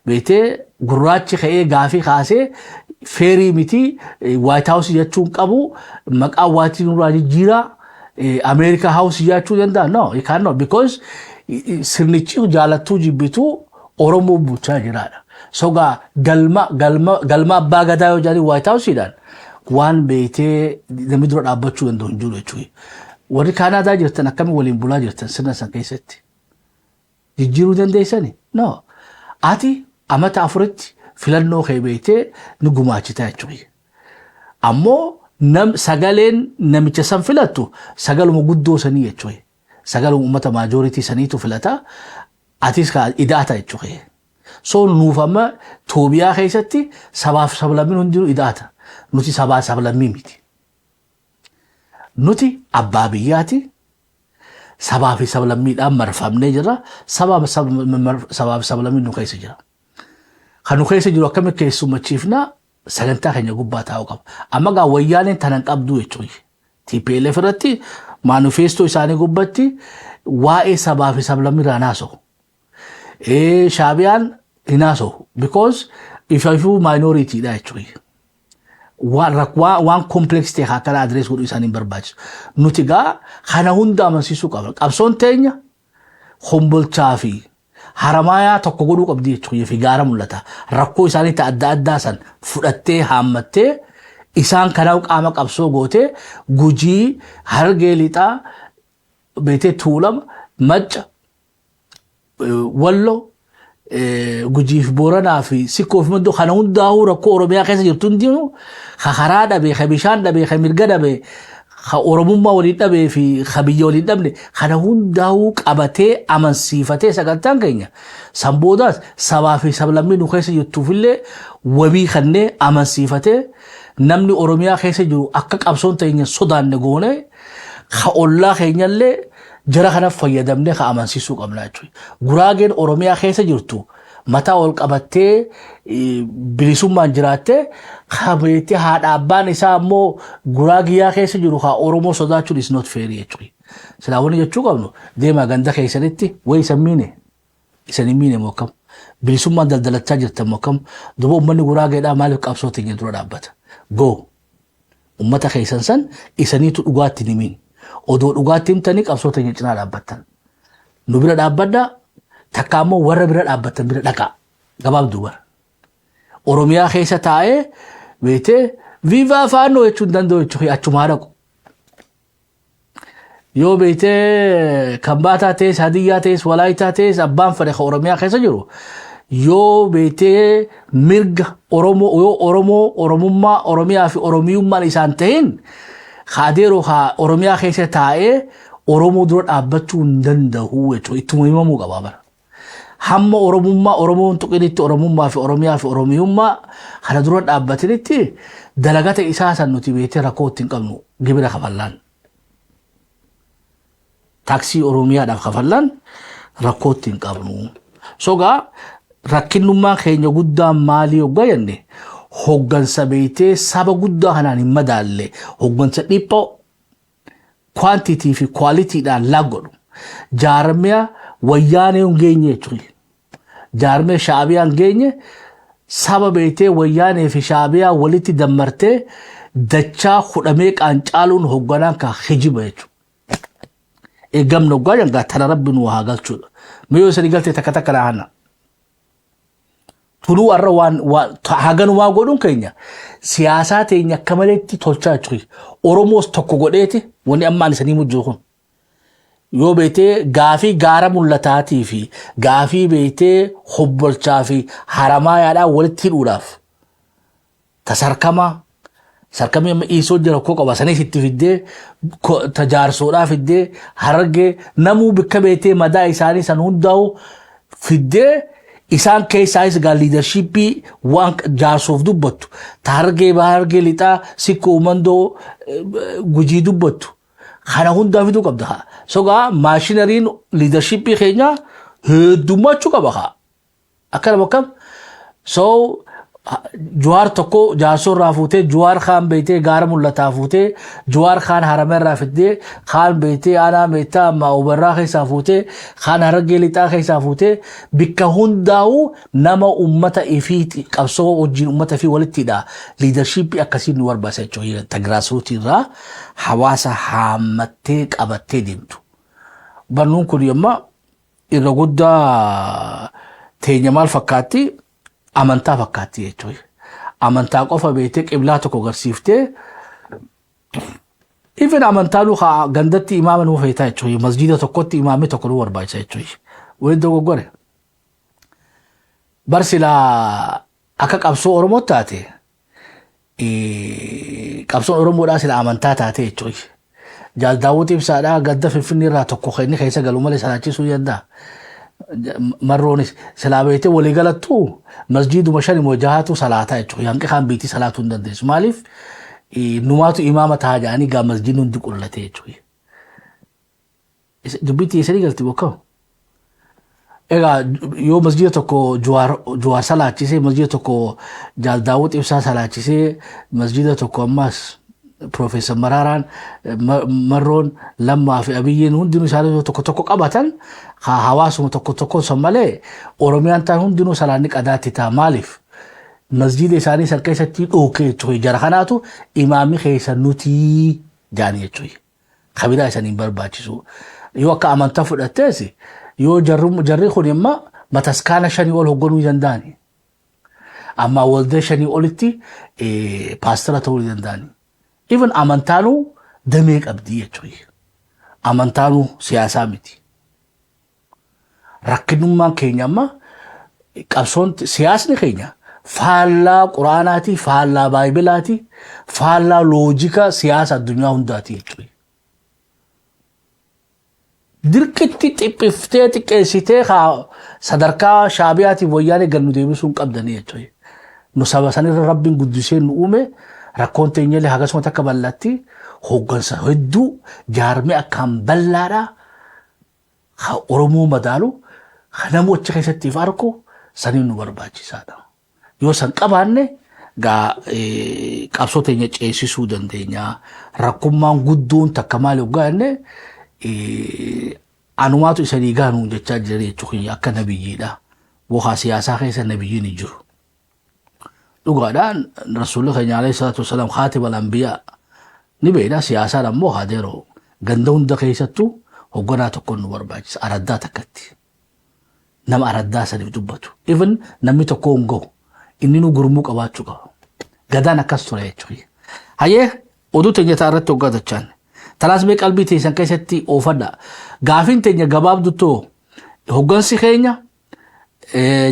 beetee gurraachi ka'ee gaafii kaasee feerii miti White House jechuun qabu maqaa waatii nurraa jijjiiraa America House jechuu danda'a. No, you cannot because sirnichi jaalattuu jibbituu Oromoo bulchaa jiraadha. Sogaa galma abbaa gadaa yoo jedhani White House jedhan waan beetee namni dura dhaabbachuu danda'u hin jiru jechuudha. Warri Kanaadaa jirtan akkami waliin bulaa jirtan sirna san keessatti jijjiiruu dandeessani? No. Ati amata afuritti filannoo kee beetee ni gumaachita jechuudha. Ammoo sagaleen namicha san filattu sagaluma guddoo sanii jechuudha. Sagaluma ummata majority saniitu filata atis ka idaata jechuudha. So nuuf amma Toobiyaa keessatti sabaaf sablammiin hundinuu idaata. Nuti sabaaf sablammii miti. Nuti abbaa biyyaati. Sabaaf sablammiidhaan marfamnee jira. Sabaaf sablammiin nu keessa jira. Kan nu keessa jiru akkami keessummachiifnaa sagantaa keenya gubbaa taa'uu qaba. Amma gaa wayyaaneen tanan qabdu jechuudha. TPLF irratti manifesto isaanii gubbatti waa'ee sabaa fi sablammii irraa naasa'u. Shaabiyaan hin naasa'u because ifuu minority dha jechuudha. Waan complex ta'e akkana adrees godhuu isaanii barbaachisu. Nuti gaa kana hunda amansiisuu qabna. Qabsoon teenya hombolchaa fi Haramaayaa tokko godhuu qabdi jechuudha fi gaara mul'ata. Rakkoo isaanii adda addaa san fudhattee haammattee isaan kanaa qaama qabsoo gootee Gujii Harargee lixaa beetee Tuulama Macca Walloo Gujii fi Booranaa fi Sikkoo fi Mandoo kana hundaa'uu rakkoo Oromiyaa keessa jirtu hundinuu karaa dhabee ka bishaan dhabee ka mirga dhabee Oromummaa waliin dhabee fi biyya waliin dhabne kana hundaa'uu qabatee amansiifatee sagantaan keenya sanboodaas sabaa fi sablammii nu keessa jirtuufillee wabii kannee amansiifatee namni Oromiyaa keessa jiru akka qabsoon teenya sodaanne goone ka ollaa keenyallee jara kana fayyadamne ka amansiisuu qabna jechuudha. Guraageen Oromiyaa keessa jirtu mataa ol qabattee bilisummaan jiraattee kabeetti haadha abbaan isaa ammoo Guraagiyaa keessa jiru ka Oromoo sodaachuun is not fair jechuudha. Silaa wani jechuu qabnu deemaa ganda keessanitti way isan miine mokkam bilisummaan daldalachaa jirtan mokkam duba ummanni Guraageedhaa maaliif qabsoo teenya dura dhaabbata. Go ummata keessan san isaniitu dhugaatti nimiin odoo dhugaatti himtanii qabsoo teenya cinaa dhaabbattan nu bira dhaabbadhaa takka ammoo warra bira dhaabbatan bira dhaqaa gabaabduu bara. Oromiyaa keessa taa'ee beetee viva faannoo jechuun danda'u jechuudha achumaa dhaqu. Yoo beetee Kambaataa ta'es Hadiyyaa ta'es Walaayitaa ta'es abbaan fedhe ka Oromiyaa keessa jiru yoo beetee mirga Oromummaa Oromiyaa fi Oromiyummaan isaan ta'in kaadeeroo ka Oromiyaa keessa taa'ee Oromoo dura dhaabbachuu hin danda'u jechuudha ittuma himamuu qaba bara. Hamma Oromoon tuqinitti Oromummaa fi Oromiyaa fi Oromiyummaa kana dura dhaabbatanitti dalagata isaa san nuti beetee rakkoo ittiin qabnu gibira kafallaan. Taaksii Oromiyaadhaaf kafallaan rakkoo ittiin qabnu. Sogaa rakkinnummaan keenya guddaan maalii hoggaa jenne hoggansa beetee saba guddaa kanaan hin madaalle hoggansa dhiphoo quantity fi qualityidhaan laggodhu. Jaarmiyaa wayyaanee hin geenye jechuudha. Jaarmiyaa Shaabiyaan geenye saba beetee wayyaanee fi Shaabiyaa walitti dammartee dachaa hudhamee qaancaaluun hogganaan ka hijiba jechuudha. Eegamna hoggaa jangaa tana rabbi nu haa galchuudha. Miyoo sadi galtee takka takka dhahanna. Tuluu arra waan haganumaa godhuun keenya siyaasaa teenya akka maleetti tolchaa jechuudha. Oromoos tokko godheeti wanni ammaan isanii mujjuu kun. Yoo beetee gaafii gaara mul'ataatii fi gaafii beetee hobbolchaa fi Haramaayaadhaan walitti hidhuudhaaf tasarkamaa sarkamii isoo jira koo qaba sanis itti fiddee tajaarsoodhaa fiddee hargee namuu bikka beetee madaa isaanii san hundaa'u fiddee isaan keessaayis gaa liidarshiippii waan jaarsoof dubbattu taargee baargee lixaa sikkoo mandoo gujii dubbattu kana hundaa fiduu qabda sogaa maashinariin liidarshiippii keenya heddummaachuu qaba akkana bakkam so Juwaar tokko jaarsoo irraa fuutee Juwaar Khaan beeytee gaara mul'ataa fuutee Juwaar Khaan Haramee irraa fiddee Khaan beeytee aanaa meettaa amma obarraa keessaa fuutee Khaan Harargee lixaa keessaa fuutee bikka hundaa'u nama ummata ifiiti qabsoo wajjin ummata ifii walittidha liidarshiippii akkasiin nu barbaasa jechuudha tagraasruutii irraa hawaasa haammattee qabattee deemtu. Barnoon kun yomma irra guddaa teenya maal fakkaatti amantaa fakkaatti jechuudha. Amantaa qofa beekte qiblaa tokko garsiiftee even amantaa luka gandatti imaama nu feetaa jechuudha. Masjida tokkotti imaamni tokko nu barbaachisa jechuudha. Waliin dogoggore. Barsilaa akka qabsoo Oromoo taate qabsoon Oromoodhaa sila amantaa taate jechuudha. Jaal Daawud Ibsaadhaa gadda Finfinnee irraa tokko keenya keessa galu malee salaachisuu danda'a. Marroonis salaabete walii galattu masjidu mashani mojahatu salata jechuudha. Yanqi kan biitii salaatuu hin dandeessu. Maaliif numaatu imaama ta'a jedhanii gaa masjidni hundi qullate jechuudha. Dubbitti eessanii galti bokka'u. Egaa yoo masjida tokko Juwaar salaachisee masjida tokko Jaal Daawud Ibsaa salaachisee masjida tokko ammas Professor Mararaan Marroon Lammaa fi Abiyyiin hundinuu isaanii tokko qabatan hawaasuma tokko san malee Oromiyaan ta'an hundinuu salaanni qadaatti ta'a. Maaliif masjida isaanii san keessatti dhookee jechuudha. Jara kanaatu imaamni keessa nuti jaanii jechuudha. Kabiraa isaanii hin barbaachisu. Yoo akka amantaa fudhattees yoo jarri kun immoo mataskaana 5 ol hogganuu danda'ani. Amma waldaa 5 olitti paastara ta'uu danda'ani. Even amantaanu damee qabdi jechuudha. Amantaanu siyaasaa miti. Rakkinummaan keenya amma qabsoon siyaasni keenya faallaa Quraanaati, faallaa Baayibilaati, faallaa loojika siyaasa addunyaa hundaati jechuudha. Dirqitti xiphiftee xiqqeessitee sadarkaa Shaabiyaatiif wayyaanee gannu deebisuu hin qabdanii jechuudha. Nu saba sanirra Rabbiin guddisee nu uume rakkoon teenyallee hagasuma takka bal'atti hooggansa hedduu jaarmee akkaan bal'aadhaa Oromoo madaalu namu achi keessatti argu saniin nu barbaachisaadha. Yoo san qabaanne gaa qabsoo teenya ceesisuu dandeenya. Rakkummaan guddoon takka maali hoggaanne anumaatu isanii gaanuu jechaa jira jechuudha akka nabiyyiidha. Bu'aa siyaasaa keessa nabiyyiin hin jiru. Dhugaadhaan Rasuulli keenya alayhi salaatu wasalaam khaatibal anbiyaa ni beekna siyaasaan ammoo haadeeroo ganda hunda keessattuu hogganaa tokkoon nu barbaachisa araddaa takkatti. Nama araddaa saniif dubbatu. Even namni tokko hin gahu inni nu gurmuu qabaachuu qaba. Gadaan akkas ture jechuudha. Hayyee oduu teenya irratti hoggatachaan. Tanaas mee qalbii teessan keessatti oofadha. Gaafiin teenya gabaabduttoo hoggansi keenya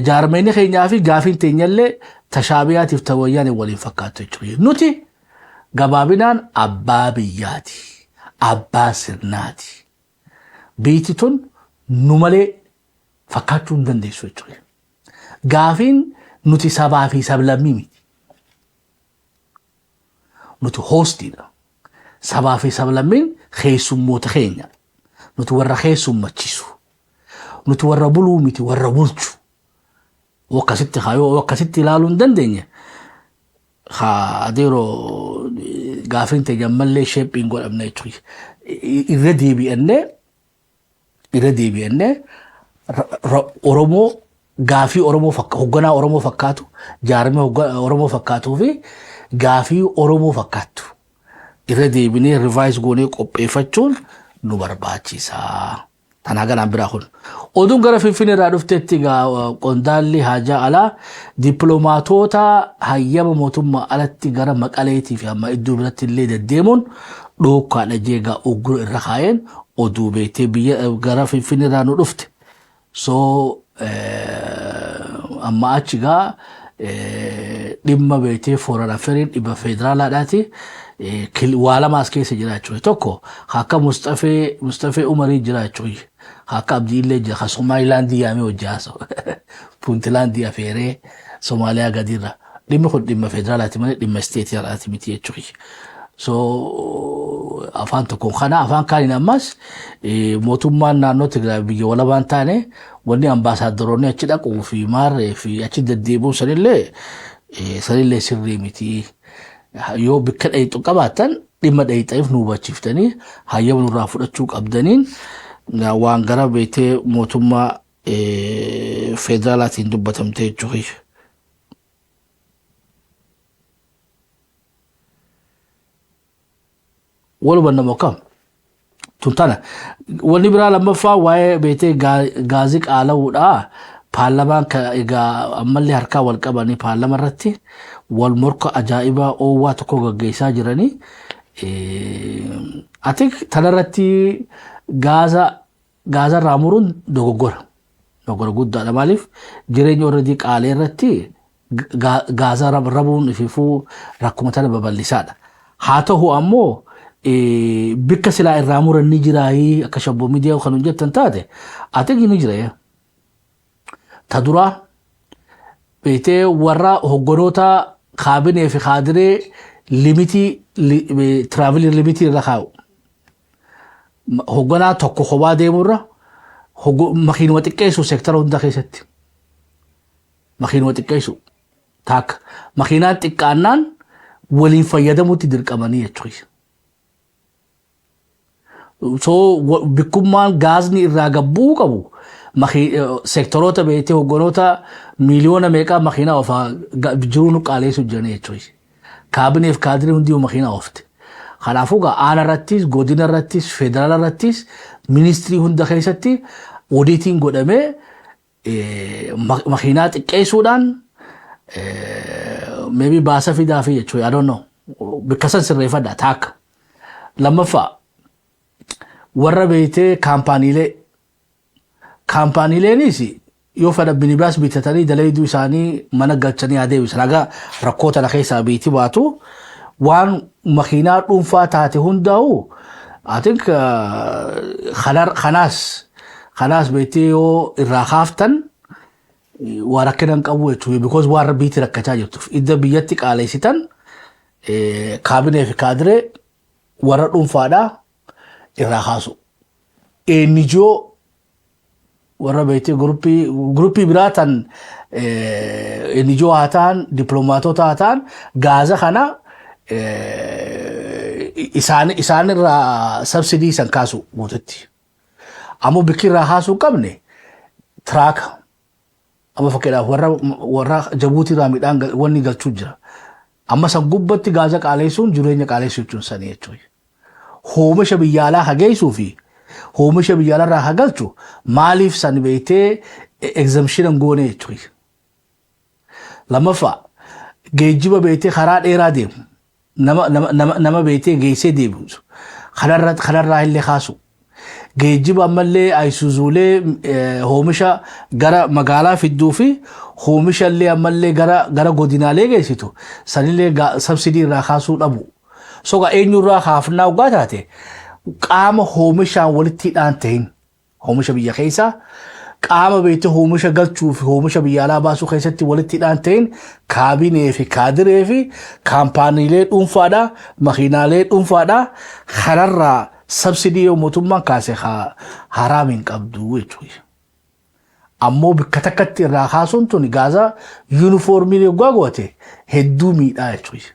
jaarmeenii keenyaa fi gaafiin teenyallee tashaabiyaatiif tawayyaanii waliin fakkaatu jechuudha. Nuti gabaabinaan abbaa biyyaati. Abbaa sirnaati. Biitti tun nu malee fakkaachuu hin dandeessu jechuudha. Gaafiin nuti sabaa fi sablammii miti. Nuti hoostiidha. Sabaa fi sablammiin keessummoota keenya. Nuti warra keessummachiisu. Nuti warra buluu miti warra bulchu. Wakkasitti haayoo wakkasitti ilaaluu hin dandeenye. Adeeroo gaafiin teenya mallee sheephiin godhamne jechuudha. Irra deebi'annee Oromoo gaafii Oromoo hogganaa Oromoo fakkaatu jaarmee Oromoo fakkaatuu fi gaafii Oromoo fakkaatu irra deebinee revise goonee qopheeffachuun nu barbaachisa. Tanaa ganaan biraa kun oduun gara Finfinnee irraa dhufteetti qondaalli haajaa alaa dippiloomaatota hayyama mootummaa alatti gara Maqaleetii fi amma iddoo biratti illee deddeemuun dhookaadha jeegaa uggura irra kaayeen oduu beektee biyya gara Finfinnee irraa nu dhufte. So amma achi gaa dhimma beetee foreign affairs dhimma federaalaadhaati. Wala maskee se jiraachuu tokko akka Mustafee Umarii jiraachuu akka Abdiillee jira ka Somalilaandii yaamee hojjaaso Puntlaandii afeeree Somaaliyaa gadirra dhimma kun dhimma federaalaati malee dhimma isteetiyaalaati miti jechuu so afaan tokko kana afaan kaaniin ammas mootummaan naannoo Tigraay biyya walabaan taane wanni ambaasaaddoroonni achi dhaquu fi maarree fi achi deddeebi'uu sanillee sirrii miti. Yoo bikka dhayitu qabaatan dhimma dhayitaaf nu hubachiiftanii hayyama nurraa fudhachuu qabdaniin waan gara beetee mootummaa federaalaatiin dubbatamte jechuudha. Walumaa nama kam tuntana wanni biraa lammaffaa waa'ee beetee gaazii qaala'uudha. Paarlamaan egaa ammallee harkaa wal qabanii paarlama irratti wal morka ajaa'ibaa oowwaa tokko gaggeessaa jiranii. Ati tanarratti gaaza irraa muruun dogoggora guddaadha. Maaliif jireenya already qaalee irratti gaaza rabuun ififuu rakkuma tana babal'isaadha. Haa ta'u ammoo bikka silaa irraa muran ni jiraayii akka shabboo miidiyaa kan hojjetan taate ati ni jira. Tadura beetee warra hogganoota kaabinee fi kaadiree limitii travel limitii irra kaa'u. Hogganaa tokko kophaa deemurra makiinuma xiqqeessu seektara hunda keessatti. Makiinuma xiqqeessu taakka makiinaan xiqqaannaan waliin fayyadamuutti dirqamanii jechuudha. So bikkummaan gaazni irraa gabbuu qabu. Sektoroota beetee hogganoota miliyoona meeqaa makiinaa ofaa jiruun qaaleessu jiranii jechuudha. Kaabineef kaadiree hundii makiinaa oofte. Kanaafuu aanaa irrattis, godina irrattis, federaala irrattis, ministirii hunda keessatti odiitiin godhamee makiinaa xiqqeessuudhaan maybe baasa fidaa fi jechuudha. I don't know. Bikka san sirreeffadha taakka. Lammaffaa warra beetee kaampaaniileenis yoo fedha binibaas bitatanii dalayduu isaanii mana galchanii adeemsisan haga rakkoota na keessaa biitii baatu waan makiinaa dhuunfaa taate hundaa'u I think kanaas beetee yoo irraa kaaftan waan rakkinan qabu jechuudha. Because waan biitii rakkachaa jirtuuf idda biyyatti qaaleessitan kaabinee fi kaadiree warra dhuunfaadhaa irraa kaasu. Eenyijoo warra beetee gruppii biraatan eenyijoo haa ta'an dippiloomaatota haa ta'an gaaza kana isaan irraa sabsidii san kaasu guututti. Ammoo bikki irraa kaasuu qabne tiraaka. Amma fakkeedhaaf warra Jabuutii irraa midhaan wanni galchuu jira. Amma san gubbatti gaaza qaaleessuun jireenya qaaleessuu jechuun sanii jechuudha. Oomisha biyya alaa hageessuu fi oomisha biyya alaa irraa hagalchu maaliif san beetee exemption goone jechuudha. Lammaffaa geejjiba beetee karaa dheeraa deemu nama beetee geessee deemu kanarraa illee kaasu. Geejjiba ammallee ayisuuzuulee oomisha gara magaalaa fidduu fi oomisha illee ammallee gara godinaalee geessitu sanillee sabsidii irraa kaasuu dhabu. Soga eenyurraa kaafnaa ugaa taate qaama oomishaan walitti hidhaan ta'in oomisha biyya keessaa qaama beekte oomisha galchuu fi oomisha biyya alaa baasuu keessatti walitti hidhaan ta'in kaabinee fi kaadiree fi kaampaaniilee dhuunfaadhaa makiinaalee dhuunfaadhaa kanarraa sabsidii yoo mootummaan kaase haraamiin qabdu jechuudha. Ammoo bakka takkatti irraa kaasuun tuni gaaza yuunifoormii yoggaa goote hedduu miidhaa jechuudha.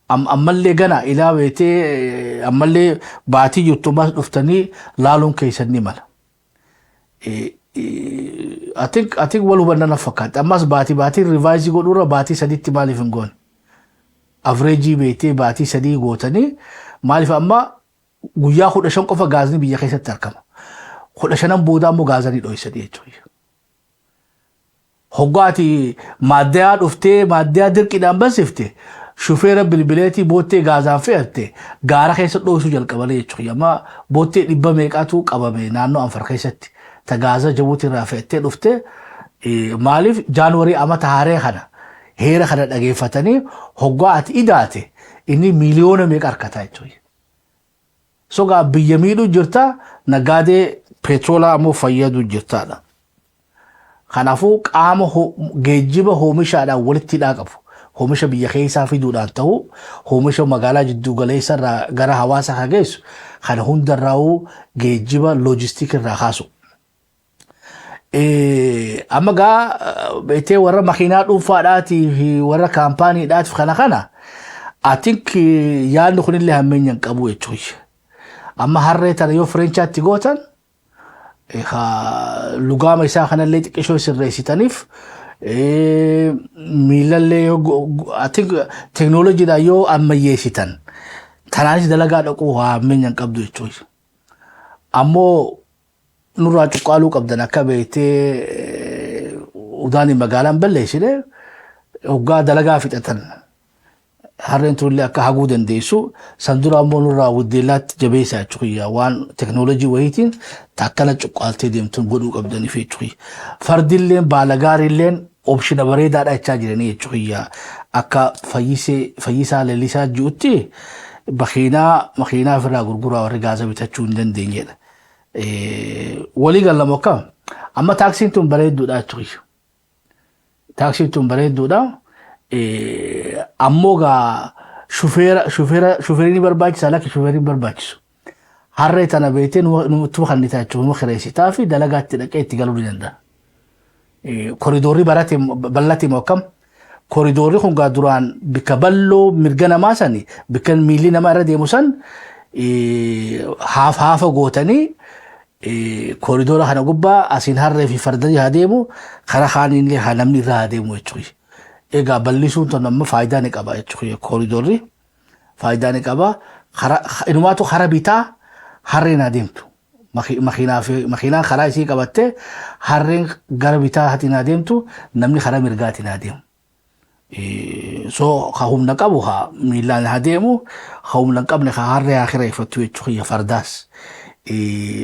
Ammallee gana ilaa beetee ammallee baatii jirtumaas dhuftanii laaluun keessan ni mala. I think wal hubannaa fakkaata. Ammas baatii rivaayizii godhuurra baatii sadiitti maaliif hin goone? Avreejii beetee baatii sadii gootanii maaliif amma guyyaa 15 qofa gaazni biyya keessatti argama. 15 booda ammoo gaazanii dho'isanii jechuudha. Hoggaati maaddaa dhuftee maaddaa dirqiidhaan baasifte shufeera bilbileetii boottee gaazaan fe'atte gaara keessa dho'isuu jalqabanii jechuudha. Amma boottee 100 meeqaatu qabame naannoo Anfar keessatti ta gaaza Jabuutii irraa fe'attee dhuftee maaliif Jaanuwarii amata haaree kana heera kana dhageeffatanii hoggaa ati idaate inni miliyoona meeqa harkataa jechuudha. Sogaa biyya miidhuu jirta nagaadee petroolaa ammoo fayyaduu jirtaadha. Kanaafuu qaama geejjiba oomishaadhaan walitti qabu. Oomisha biyya keessaa fiduudhaan ta'u, oomisha magaalaa jiddu galeessa irraa gara hawaasa geessu kana hundarraa'uu geejjiba loojistiik irraa kaasu. Amma gaa beetee warra makiinaa dhuunfaadhaatii fi warra kaampaaniidhaatiif kana I think yaadni kunillee hammeenya hin qabu jechuudha. Amma harree tana yoo Fireenchaatti gootan lugaama isaa kanallee xiqqishoo sirreessitaniif miilallee I think teknooloojiidhaan yoo ammayyeessitan tanaanis dalagaa dhaquu hammeenya hin qabdu jechuudha. Ammoo nurraa cuqqaaluu qabdan akka beetee udaanii magaalaan balleessine hoggaa dalagaa fixatan harreen turullee akka haguu dandeessu san dura ammoo nurraa wuddeellaatti jabeessaa jechuudha waan teknooloojii wayiitiin takkana cuqqaaltee deemtuun godhuu qabdaniif jechuudha. Fardilleen baalagaariilleen opshina bareedaadha jechaa jiranii jechuudha akka fayyisaa leellisaa ji'utti makiinaa ofirraa gurguraa warri gaazaa bitachuu hin dandeenyedha. Walii galama akkam amma taaksiin tun bareedduudha jechuudha. Taaksiin tun bareedduudha. Ammoo gaa shufeerii barbaachisaa lakki shufeerii barbaachisu. Harree tana beetee nutti kannitaa jechuudha nu kireessitaa fi dalagaatti dhaqee itti galuu ni danda'a. Koridoorri bal'ate moo akkam? Koridoorri kun gaa duraan bikka bal'oo mirga namaa sani bikka miilli namaa irra deemu san haafa gootanii koridoora kana gubbaa asiin harree fi farda haa deemu karaa kaaniinillee haa namni irraa haa deemu jechuudha. Egaa bal'isuun ton amma faayidaa ni qaba jechuudha. Koridoorri faayidaa ni qaba. Inumaatu karaa bitaa harreen haa deemtu. Makiinaan karaa isii qabattee harreen gara bitaa hatiin haa deemtu namni karaa mirgaatiin haa deemu. So humna qabu haa miilaan haa deemu humna qabne harree haa kireeffatu jechuudha fardaas.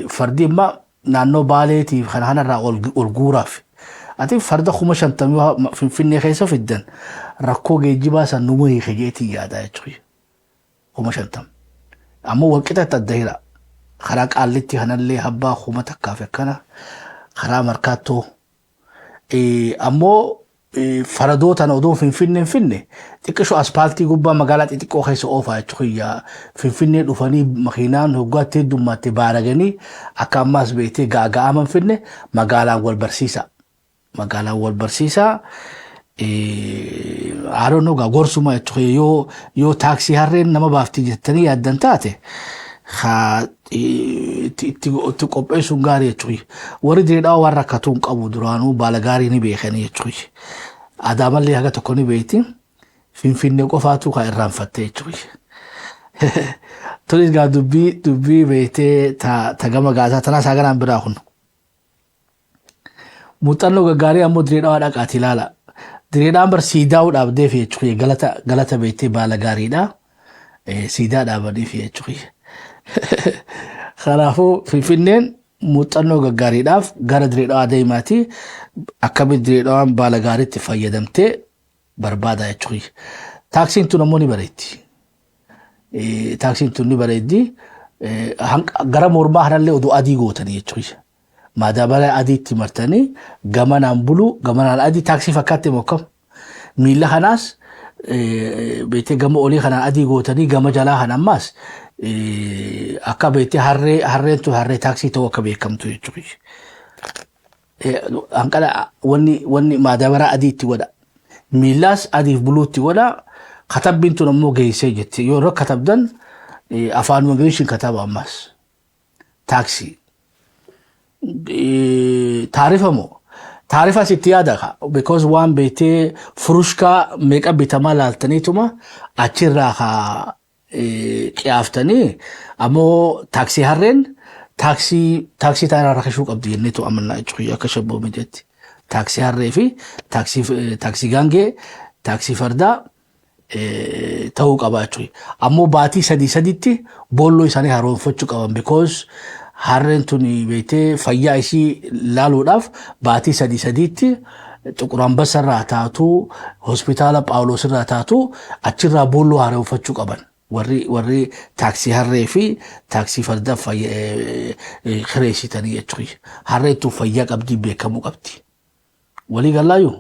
Fardi immoo naannoo baaleetiif kanarraa ol guuraaf. Ati farda 50 Finfinnee keessa fiddan rakkoo geejjibaa san numa hiikeetii yaada jechuudha. 50. Ammoo walqixa adda karaa qaallitti kanallee habbaa kuma takkaaf akkana karaa markaattoo. Ammoo faradootaan odoo Finfinnee xiqqishoo aspaaltii gubbaa magaalaa xixiqqoo keessa oofaa jechuudha. Finfinnee dhufanii makiinaan hoggaatti heddummaatti baaraganii akka ammaas beetee gaaga'aman finne magaalaan wal barsiisa. Magaalaan wal barsiisaa aaroon ogaa gorsuma jechuudha yoo taaksii harreen nama baaftii jettanii yaaddan taate itti qopheessuun gaarii jechuudha. Warri dheedhaa waan rakkatuun qabu duraanuu baala gaarii ni beekanii jechuudha. Adaamallee haga tokko ni beekti Finfinnee qofaatu kan irraanfattee jechuudha. Turis gaa dubbii beektee tagama gaasaa tanaa saaganaan biraa kun. Muuxannoo gaggaarii ammoo direedhaa dhaqaati ilaala. Direedhaan bar siidaa dhaabdeef jechuudha galata beektee baala gaariidha. Siidaa dhaabaniif jechuudha. Kanaafuu Finfinneen muuxannoo gaggaariidhaaf gara direedhaa deemaatii akkamitti direedhaan baala gaariitti fayyadamtee barbaada jechuudha. Taaksiin tun ammoo ni bareetti. Taaksiin tun ni bareeddi. Gara mormaa kanallee oduu adii gootanii jechuudha. Maadaabara adiitti martanii gamanaan bulu gamanaan adii taaksii fakkaatti mokkam. Miila kanaas beektee gama olii kanaan adii gootanii gama jalaa kan ammaas akka beektee harreen tun harree taaksii ta'uu akka beekamtu jechuudha. Hanqala wanni maadaabara adiitti godha. Miilaas adiif buluutti godha. Katabbiin tun ammoo geessee jetti. Yoo irra katabdan afaan Ingiliishiin kataba ammaas. Taaksii. Taarifa moo taarifa sitti yaada because waan beektee furushkaa meeqa bitamaa laaltaniituma achirraa qiyaaftanii ammoo taaksii harreen taaksii taanirraa rakkachuu qabdi jenneetu amannaa jechuudha akka shabboo mijeetti. Taaksii harree fi taaksii gaangee taaksii fardaa ta'uu qaba jechuudha. Ammoo baatii sadiitti boolloo isaanii haroomfachuu qaban because harreen tuni beetee fayyaa isii laaluudhaaf baatii sadiitti Xuqurambasaa irraa taatu hospitaala Phaawulos irraa taatu achirraa boolloo haaree uffachuu qaban. Warri taaksii harree fi taaksii fardaa kireessitanii jechuudha. Harreetu fayyaa qabdii beekamuu qabdi. Walii galaayu.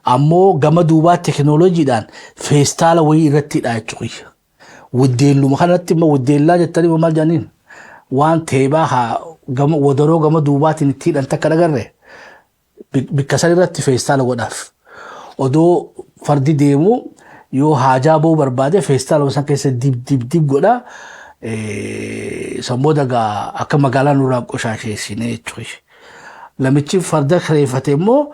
Ammoo gama duubaa teknooloojiidhaan feestaala wayii irrattidha jechuudha. Wuddeelluma kanatti immoo wuddeellaa jettanii maal jedhaniin waan teebaa wadaroo gama duubaatiin itti hidhan takka dhagarre bikka san irratti feestaala godhaaf. Odoo fardi deemu yoo haajaa ba'uu barbaade feestaala san keessa dib godha sammuu dagaa akka magaalaa nurraa qoshaasheessine jechuudha. Lamichi farda kireeffate immoo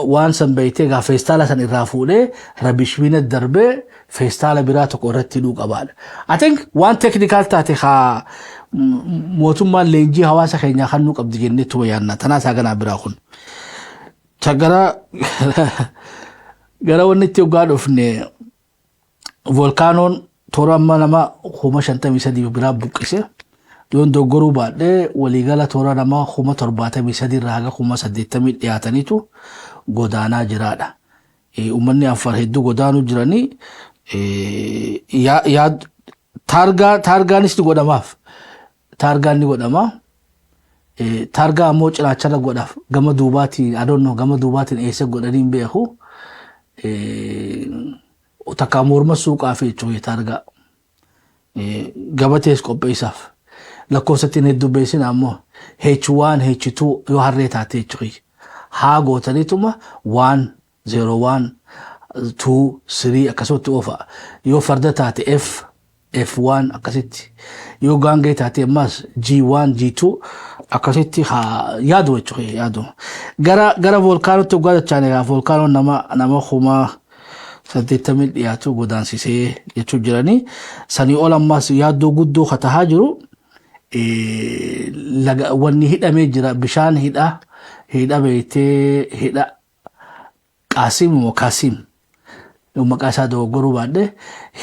waan san beeytee gaa feestaala san irraa fuudhee rabishmiina darbee feestaala biraa tokko irratti hidhuu qabaadha. I think waan teknikaal taate haa mootummaan leenjii hawaasa keenyaa kan nu qabdi jennee tuma yaadna. Tanaas haganaa biraa kun. Gara wanni itti hoggaa dhufne volkaanoon toora amma nama 53 biraa buqqise. Yoon doggoruu baadhee waliigala toora nama 73 irraa haga 80 dhiyaataniitu godaanaa jiraadha. Uummanni Affaar hedduu godaanuu jiranii taargaanis ni godhamaaf. Taargaan ni godhama. Taargaa ammoo cinaacharra godhaaf. Gama duubaatiin gama duubaatiin eessa godhanii beeku. Takka morma suuqaa fi jechuudha taargaa. Gabatees qopheessaaf. Lakkoofsattiin hedduu beeksina ammoo H1 H2 yoo harree taate jechuudha. Haa gootaniituma 1 01 2 3 akkasumas oofa. Yoo farda taate F1 akkasitti. Yoo gaangee taate ammas G1 G2 akkasitti haa yaadu jechuudha yaadu. Gara volkaanootti hoggaa jechaane volkaanoon nama humaa 80 dhiyaatu godaansisee jechuu jiranii. Sanii ol ammas yaaddoo guddoo katahaa jiru. Wanni hidhamee jira bishaan hidha beeytee hidha Qaasim maqaa isaa dogoggoruu baadhee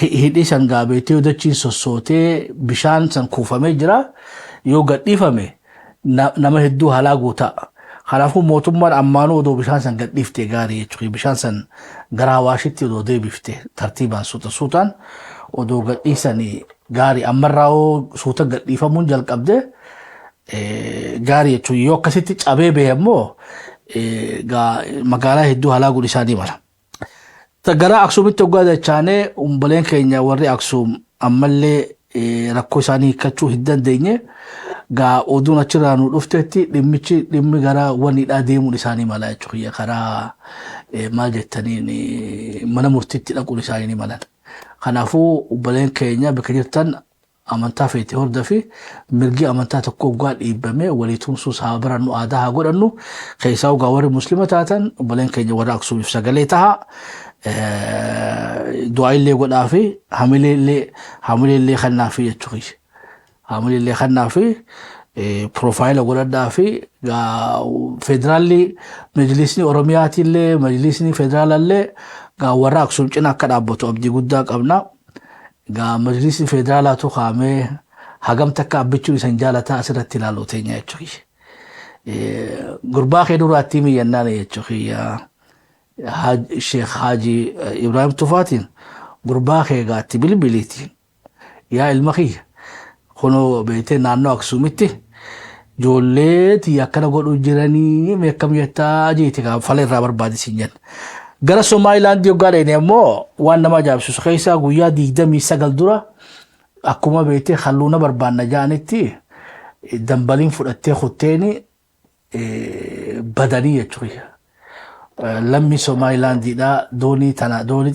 hidhi san gaabeetee yoo dachiin sossootee bishaan san kuufamee jira yoo gadhiifame nama hedduu halaa guutaa. Kanaafuu mootummaan ammaanuu odoo bishaan san gadhiiftee gaarii jechuudha. Bishaan san gara Hawaashitti odoo deebiftee tartiibaan suutaan odoo gadhiisanii gaarii ammarraa suuta gadhiifamuun jalqabde gaarii jechuudha. Yoo akkasitti cabee ba'e ammoo magaalaa hedduu halaa godhu isaanii mala. Gara Aksuumitti hoggaa jechaane umbaleen keenya warri Aksuum ammallee rakkoo isaanii hiikkachuu hin dandeenye gaa oduun achirraa nu dhuftetti dhimmi gara waniidhaa deemuun isaanii mala jechuudha. Karaa maal jettaniin mana murtiitti dhaquun isaanii malan. Kanaafuu umbaleen keenya bakka jirtan amantaa feete hordofi mirgi amantaa tokko hoggaa dhiibbame walii tumsuus haa barannu aadaa haa godhannu keessaa hoggaa warri muslima taatan umbaleen keenya warra Aksuumiif sagalee taha. Du'aa illee godhaa fi hamileellee kannaa fi jechuudha. Hamileellee kannaa fi profaayila godhadhaa fi federaalli majlisni Oromiyaatillee majlisni federaalallee warra Aksuum cina akka dhaabbatu abdii guddaa qabna. Majlisni federaalaatu kaamee hagam takka abbichuun isan jaalataa asirratti ilaaluu teenya jechuudha. Gurbaa kee duraatti miyyannaan jechuudha. Sheekh Haji Ibrahim Tufaatiin gurbaa kee gaatti bilbiliitiin yaa ilma kiyya kunoo beeytee naannoo Aksuumitti ijoolleetii akkana godhuu jiranii meeqam jettaa jeeti fala irraa barbaadisiin jenna. Gara Somalilaandii hoggaa dhayne ammoo waan nama ajaa'ibsiisu keessaa guyyaa 29 dura akkuma beeytee halluuna barbaanna ja'anitti dambaliin fudhattee kutteeni badanii jechuudha. Lammi Somalilaandiidhaa doonii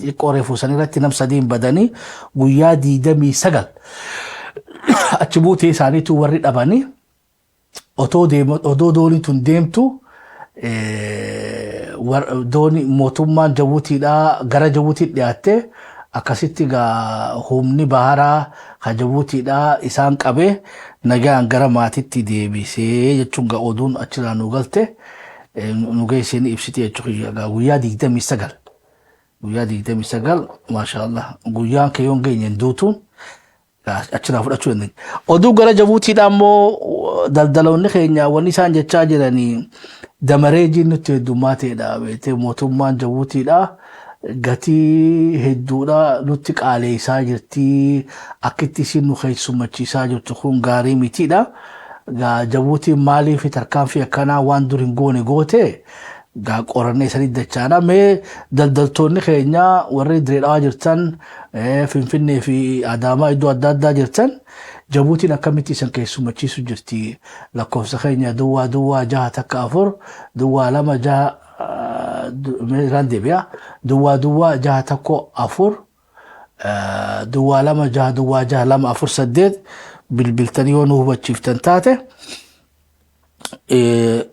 xiqqoo reefuu san irratti nam sadiin badanii guyyaa 29 achi buutee isaaniitu warri dhabanii odoo doonii tun deemtu mootummaan Jabuutiidhaa gara Jabuutii dhiyaattee akkasitti humni baharaa ka Jabuutiidhaa isaan qabee nagaan gara maatitti deebisee jechuun oduun achirraa nu galte. Nugee isheen ibsite jechuudha. Guyyaa 29 maashaallah guyyaan keeyyoon geenye duutuun achirraa fudhachuu dandeenya. Oduu gara Jabuutiidhaan immoo daldaloonni keenya wanni isaan jechaa jiranii damareejiin nutti heddummaatedha. Beekte mootummaan Jabuutiidha gatii hedduudha nutti qaaleessaa jirti. Akkitti isin nu keessummachiisaa jirtu kun gaarii mitiidha. Jabuutiin maaliif tarkaanfii akkanaa waan dur hin goone goote qorannee sanii dachaana. Mee daldaltoonni keenya warri Direedhaa jirtan Finfinnee fi Adaamaa iddoo adda addaa jirtan Jabuutiin akkamitti isin keessummachiisu jirti. Lakkoofsa keenya duwwaa 614 duwwaa 26 duwwaa 614 duwwaa 26 bilbiltanii yoo nu hubachiiftan taate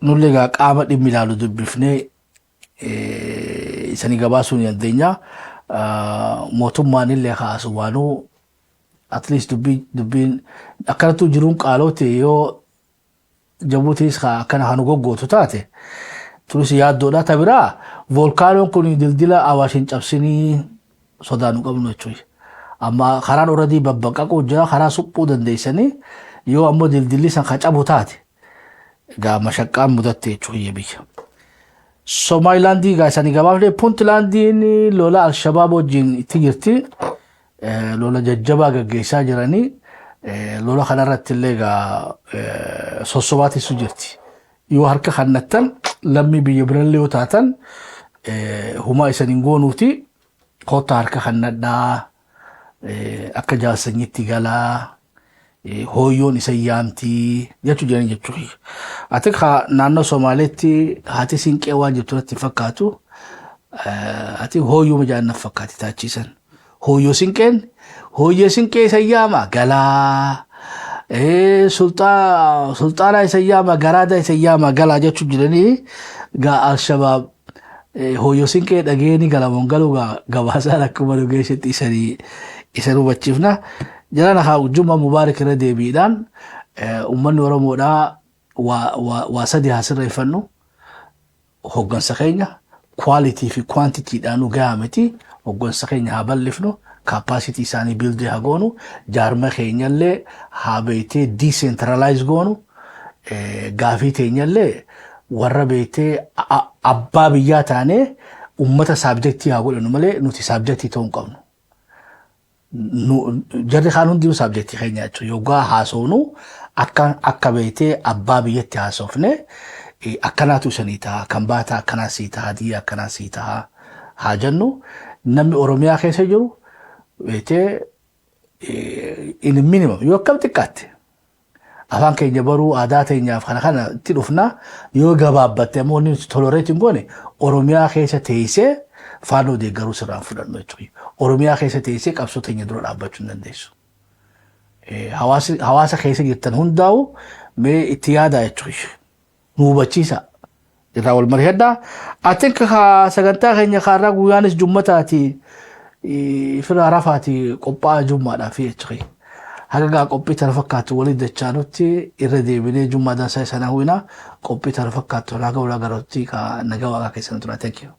nullee qaama dhimmi ilaalu dubbifnee isanii gabaasuu ni dandeenya. Mootummaan illee kaasu waanuu at least dubbiin akkanatu jiruun qaaloote yoo Jabuutiis akkana hanu goggootu taate turis yaaddoodha. Tabiraa volkaanoon kun dildila Awaashin cabsinii sodaa nu qabnu jechuudha. Amma karaan already babbaqaquu jira karaa suphuu dandeessanii yoo ammoo dildilli san cabu taate mashaqqaan mudatte jechuudha biyya. Somalilaandii isanii gabaafne Puntlaandiin lola Alshabaab wajjin itti jirti. Lola jajjabaa gaggeessaa jiranii lola kanarratti illee sossobaatisu jirti. Yoo harka kannattan lammii biyya birallee yoo taatan humaa isaniin goonuuti kotta harka kannadhaa akka jaalsanyitti galaa hooyyoon isa yaamtii jechuu jiranii jechuudha. Ati naannoo Somaaleetti haati siinqee waan jirtu irratti fakkaatu ati hooyyoo majaannaaf fakkaati taachisan. Hooyyoo siinqeen hooyyee siinqee isa yaama galaa sulxaana isa yaama garaada isa yaama galaa jechuu jiranii Alshabaab hooyyoo siinqee dhageeni galamoon galuu gabaasaan akkuma dhugeessetti isa hubachiifna. Jarana haa Juma Mubaarak irra deebiidhaan uummanni Oromoodhaa waa sadii haasirreeffannu hoggansa keenya quality fi quantity-dhaan gahaa miti. Hoggansa keenya haa bal'ifnu capacity isaanii build haa goonu jaarma keenyallee haa beeytee decentralize goonu gaafii teenyallee warra beeytee abbaa biyyaa taanee uummata subjectii haa godhannu malee nuti subjectii ta'uu hin qabnu. Jarri kaan hundinuu subjectii keenya jechuudha. Yoggaa haasofnu akka beeytee abbaa biyyatti haasofne akkanaatu isanii ta'a kan baata akkanaa sii ta'a hadiyyaa akkanaa sii ta'a haa jennu. Namni Oromiyaa keessa jiru beeytee in minimum yoo akkam xiqqaatte afaan keenya baruu aadaa teenyaaf kana itti dhufna yoo gabaabbatte ammoo inni tolerate hin goone Oromiyaa keessa teessee faanoo deeggaruu sirraan fudhannu jechuudha. Oromiyaa keessa teessee qabsoo teenya dura dhaabbachuu hin dandeessu. Hawaasa keessa jirtan hundaa'u mee itti yaadaa jechuudha. Nu hubachiisa. Irraa wal mari'adhaa. Atiin sagantaa keenya kaarraa guyyaanis jummataati fira rafaati qophaa'aa jummaadhaaf jechuudha. Haga qophii tana fakkaatu waliin dachaanutti irra deebinee jummaa dansaa sana hawwina qophii tana fakkaatu nagaa walaa garooti nagaa waaqaa keessan tura. Thank you.